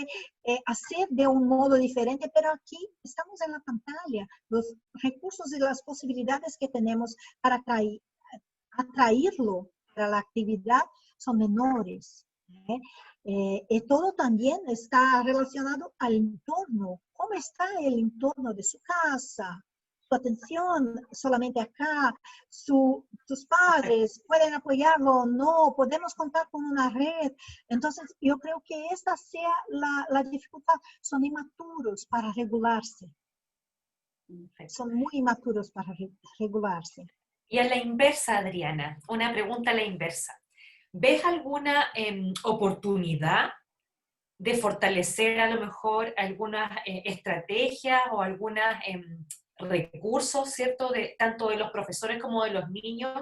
hacer de un modo diferente, pero aquí estamos en la pantalla. Los recursos y las posibilidades que tenemos para atraerlo para la actividad son menores. Y todo también está relacionado al entorno. ¿Cómo está el entorno de su casa? Su atención solamente acá, sus padres pueden apoyarlo o no, podemos contar con una red. Entonces, yo creo que esta sea la dificultad. Son inmaturos para regularse. Perfecto. Son muy inmaturos para regularse. Y a la inversa, Adriana, una pregunta a la inversa. ¿Ves alguna oportunidad de fortalecer a lo mejor algunas estrategias o algunos recursos, ¿cierto? Tanto de los profesores como de los niños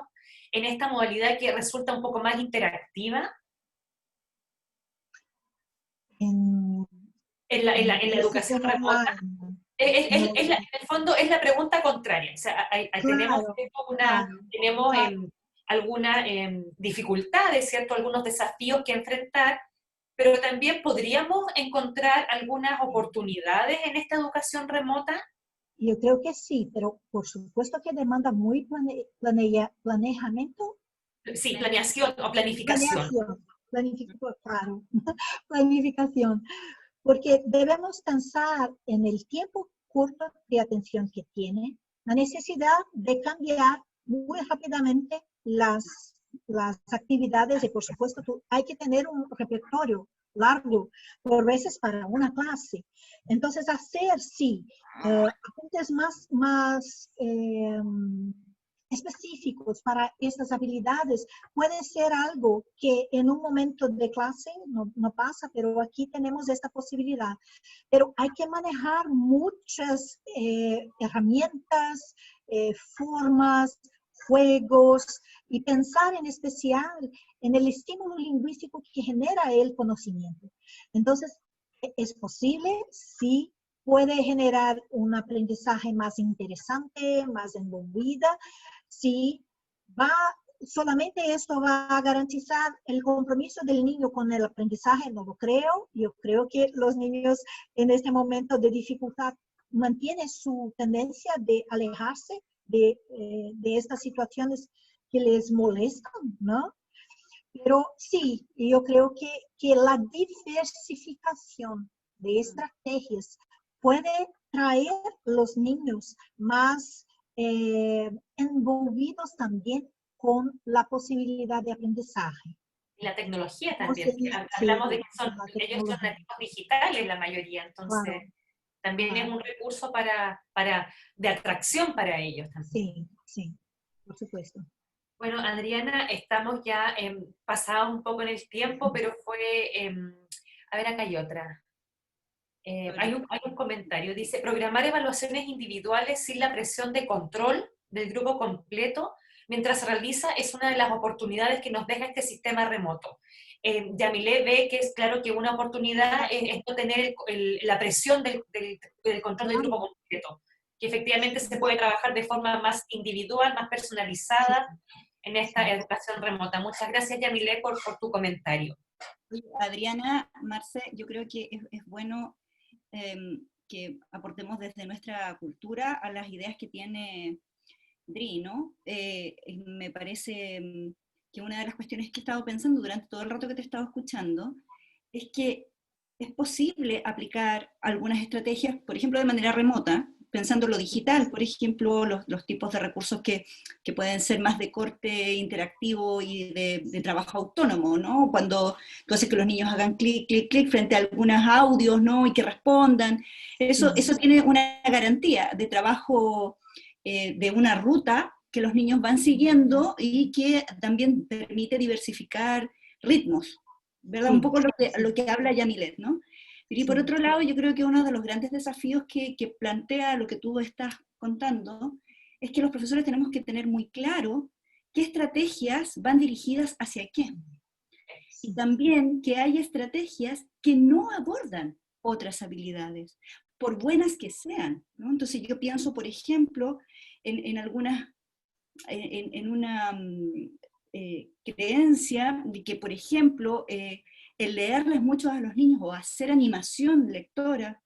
en esta modalidad que resulta un poco más interactiva En, en la clases educación remota? online. En el fondo es la pregunta contraria. O sea, tenemos, Claro, claro, tenemos claro. algunas dificultades, ¿cierto? Algunos desafíos que enfrentar, pero también podríamos encontrar algunas oportunidades en esta educación remota. Yo creo que sí, pero por supuesto que demanda muy planeamiento, Sí, planeación o planificación. planificación, claro, planificación, porque debemos pensar en el tiempo corto de atención que tiene, la necesidad de cambiar muy rápidamente las actividades y por supuesto hay que tener un repertorio largo por veces para una clase. Entonces hacer, sí, apuntes más específicos para estas habilidades puede ser algo que en un momento de clase no pasa, pero aquí tenemos esta posibilidad. Pero hay que manejar muchas herramientas, formas, juegos y pensar en especial en el estímulo lingüístico que genera el conocimiento. Entonces, ¿es posible? Sí. Puede generar un aprendizaje más interesante, más envolvida. Sí, va, solamente esto va a garantizar el compromiso del niño con el aprendizaje, no lo creo. Yo creo que los niños en este momento de dificultad mantienen su tendencia de alejarse de estas situaciones que les molestan, ¿no? Pero sí, yo creo que la diversificación de estrategias puede traer los niños más envolvidos también con la posibilidad de aprendizaje. Y la tecnología ¿Cómo se también. dice? Hablamos de Sí, que la ellos son tecnología. nativos digitales la mayoría, Claro, entonces también es claro. un recurso de atracción para ellos también. Sí, sí, por supuesto. Bueno, Adriana, estamos ya pasados un poco en el tiempo, pero fue, a ver, acá hay otra. Hay un comentario, dice, programar evaluaciones individuales sin la presión de control del grupo completo mientras se realiza es una de las oportunidades que nos deja este sistema remoto. Yamilé ve que es claro que una oportunidad es no tener la presión del control del Claro, grupo completo, que efectivamente se puede trabajar de forma más individual, más sí, personalizada en esta sí. educación remota. Muchas gracias, Yamilé, por tu comentario. Oye, Adriana, Marce, yo creo que es bueno que aportemos desde nuestra cultura a las ideas que tiene Dri, ¿no? Me parece que una de las cuestiones que he estado pensando durante todo el rato que te he estado escuchando es que es posible aplicar algunas estrategias, por ejemplo, de manera remota, pensando en lo digital, por ejemplo, los tipos de recursos que pueden ser más de corte interactivo y de trabajo autónomo, ¿no? Cuando tú haces que los niños hagan clic, clic, clic frente a algunos audios, ¿no? Y que respondan. Eso tiene una garantía de trabajo, de una ruta que los niños van siguiendo y que también permite diversificar ritmos, ¿verdad? Un Sí, poco lo sí, que habla Yamilet, ¿no? Y por sí, otro lado, yo creo que uno de los grandes desafíos que plantea lo que tú estás contando es que los profesores tenemos que tener muy claro qué estrategias van dirigidas hacia qué. Y sí, también que hay estrategias que no abordan otras habilidades, por buenas que sean, ¿no? Entonces yo pienso, por ejemplo, en algunas, en una creencia de que, por ejemplo, el leerles mucho a los niños o hacer animación lectora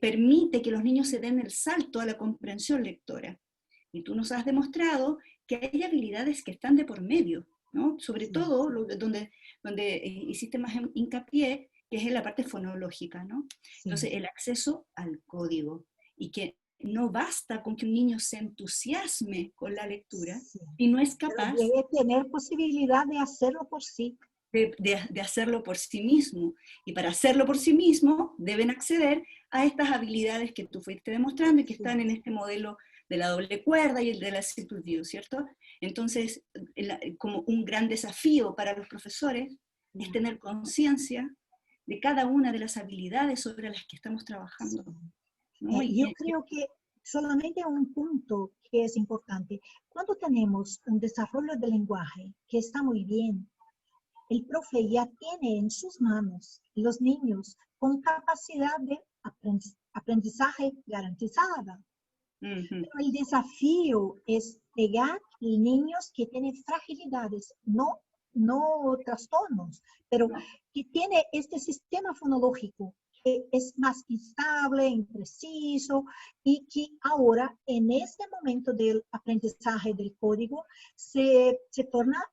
permite que los niños se den el salto a la comprensión lectora. Y tú nos has demostrado que hay habilidades que están de por medio, ¿no? Sobre sí, todo donde hiciste más hincapié, que es en la parte fonológica, ¿no? sí, Entonces, el acceso al código, y que no basta con que un niño se entusiasme con la lectura sí. y no es Pero capaz debe tener posibilidad de hacerlo por sí. de hacerlo por sí mismo. Y para hacerlo por sí mismo, deben acceder a estas habilidades que tú fuiste demostrando y que Sí, están en este modelo de la doble cuerda y el de la circle view, ¿cierto? Entonces, como un gran desafío para los profesores es sí, tener conciencia de cada una de las habilidades sobre las que estamos sí. trabajando, ¿no? Yo creo que solamente un punto que es importante. Cuando tenemos un desarrollo del lenguaje que está muy bien, el profe ya tiene en sus manos los niños con capacidad de aprendizaje garantizada. uh-huh, Pero el desafío es pegar niños que tienen fragilidades, no trastornos, pero no, que tiene este sistema fonológico que es más instable, impreciso y que ahora en este momento del aprendizaje del código se torna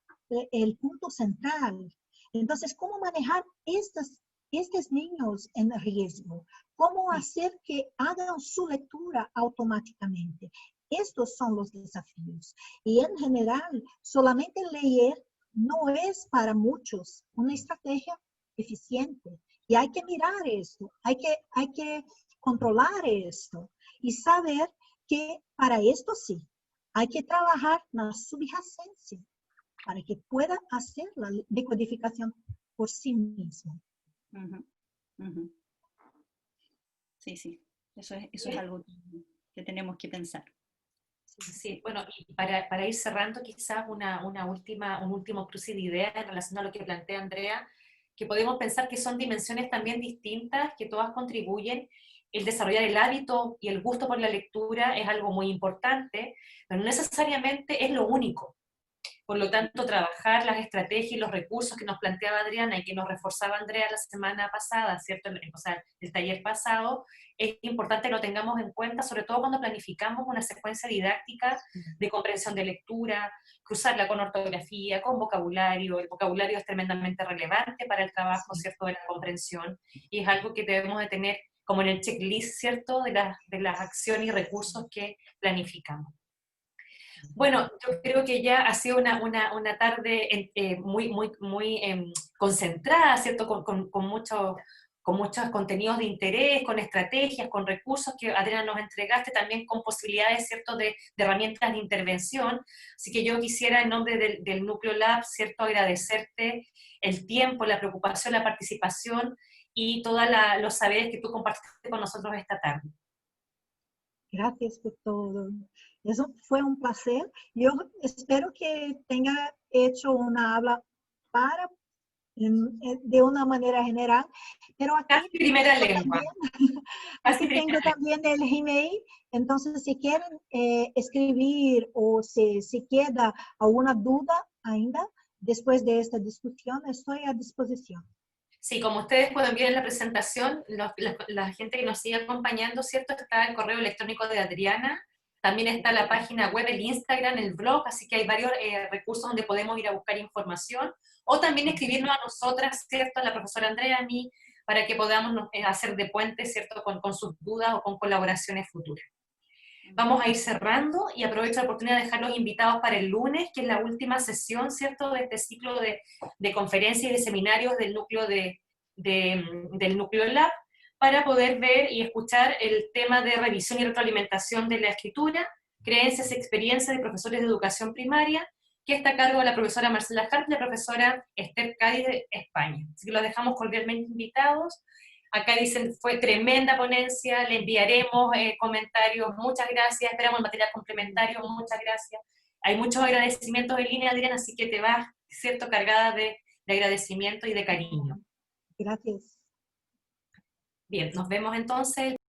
el punto central. Entonces, ¿cómo manejar estos niños en riesgo? ¿Cómo sí, hacer que hagan su lectura automáticamente? Estos son los desafíos. Y en general, solamente leer no es para muchos una estrategia eficiente. Y hay que mirar esto, hay que controlar esto y saber que para esto sí, hay que trabajar la subyacencia para que pueda hacer la decodificación por sí mismo. uh-huh, uh-huh. Sí, sí, eso es algo que tenemos que pensar. Sí, bueno, y para ir cerrando quizás un último cruce de ideas en relación a lo que plantea Andrea, que podemos pensar que son dimensiones también distintas, que todas contribuyen. El desarrollar el hábito y el gusto por la lectura es algo muy importante, pero no necesariamente es lo único. Por lo tanto, trabajar las estrategias y los recursos que nos planteaba Adriana y que nos reforzaba Andrea la semana pasada, ¿cierto? O sea, el taller pasado, es importante que lo tengamos en cuenta, sobre todo cuando planificamos una secuencia didáctica de comprensión de lectura, cruzarla con ortografía, con vocabulario. El vocabulario es tremendamente relevante para el trabajo, Sí, ¿cierto?, de la comprensión, y es algo que debemos de tener como en el checklist, ¿cierto?, de las acciones y recursos que planificamos. Bueno, yo creo que ya ha sido una tarde muy concentrada, ¿cierto? Con con muchos contenidos de interés, con estrategias, con recursos que Adriana nos entregaste, también con posibilidades, ¿cierto?, de herramientas de intervención. Así que yo quisiera, en nombre del Núcleo Lab, ¿cierto?, agradecerte el tiempo, la preocupación, la participación y todos los saberes que tú compartiste con nosotros esta tarde. Gracias por todo. Eso fue un placer. Yo espero que tenga hecho una habla para de una manera general, pero Casi primera lengua. aquí tengo también el Gmail, entonces si quieren escribir o si queda alguna duda ainda después de esta discusión, estoy a disposición. Sí, como ustedes pueden ver en la presentación, la gente que nos sigue acompañando, ¿cierto? Está el correo electrónico de Adriana, también está la página web, el Instagram, el blog, así que hay varios recursos donde podemos ir a buscar información, o también escribirnos a nosotras, ¿cierto? A la profesora Andrea, a mí, para que podamos hacer de puente, ¿cierto? Con sus dudas o con colaboraciones futuras. Vamos a ir cerrando y aprovecho la oportunidad de dejar los invitados para el lunes, que es la última sesión, ¿cierto?, de este ciclo de conferencias y de seminarios del núcleo, del núcleo Lab, para poder ver y escuchar el tema de revisión y retroalimentación de la escritura, creencias y experiencias de profesores de educación primaria, que está a cargo de la profesora Marcela Hart y la profesora Esther Cádiz de España. Así que los dejamos cordialmente invitados. Acá dicen, fue tremenda ponencia, le enviaremos comentarios, muchas gracias, esperamos el material complementario, muchas gracias. Hay muchos agradecimientos en línea, Adriana, así que te vas, ¿cierto?, cargada de agradecimiento y de cariño. Gracias. Bien, nos vemos entonces.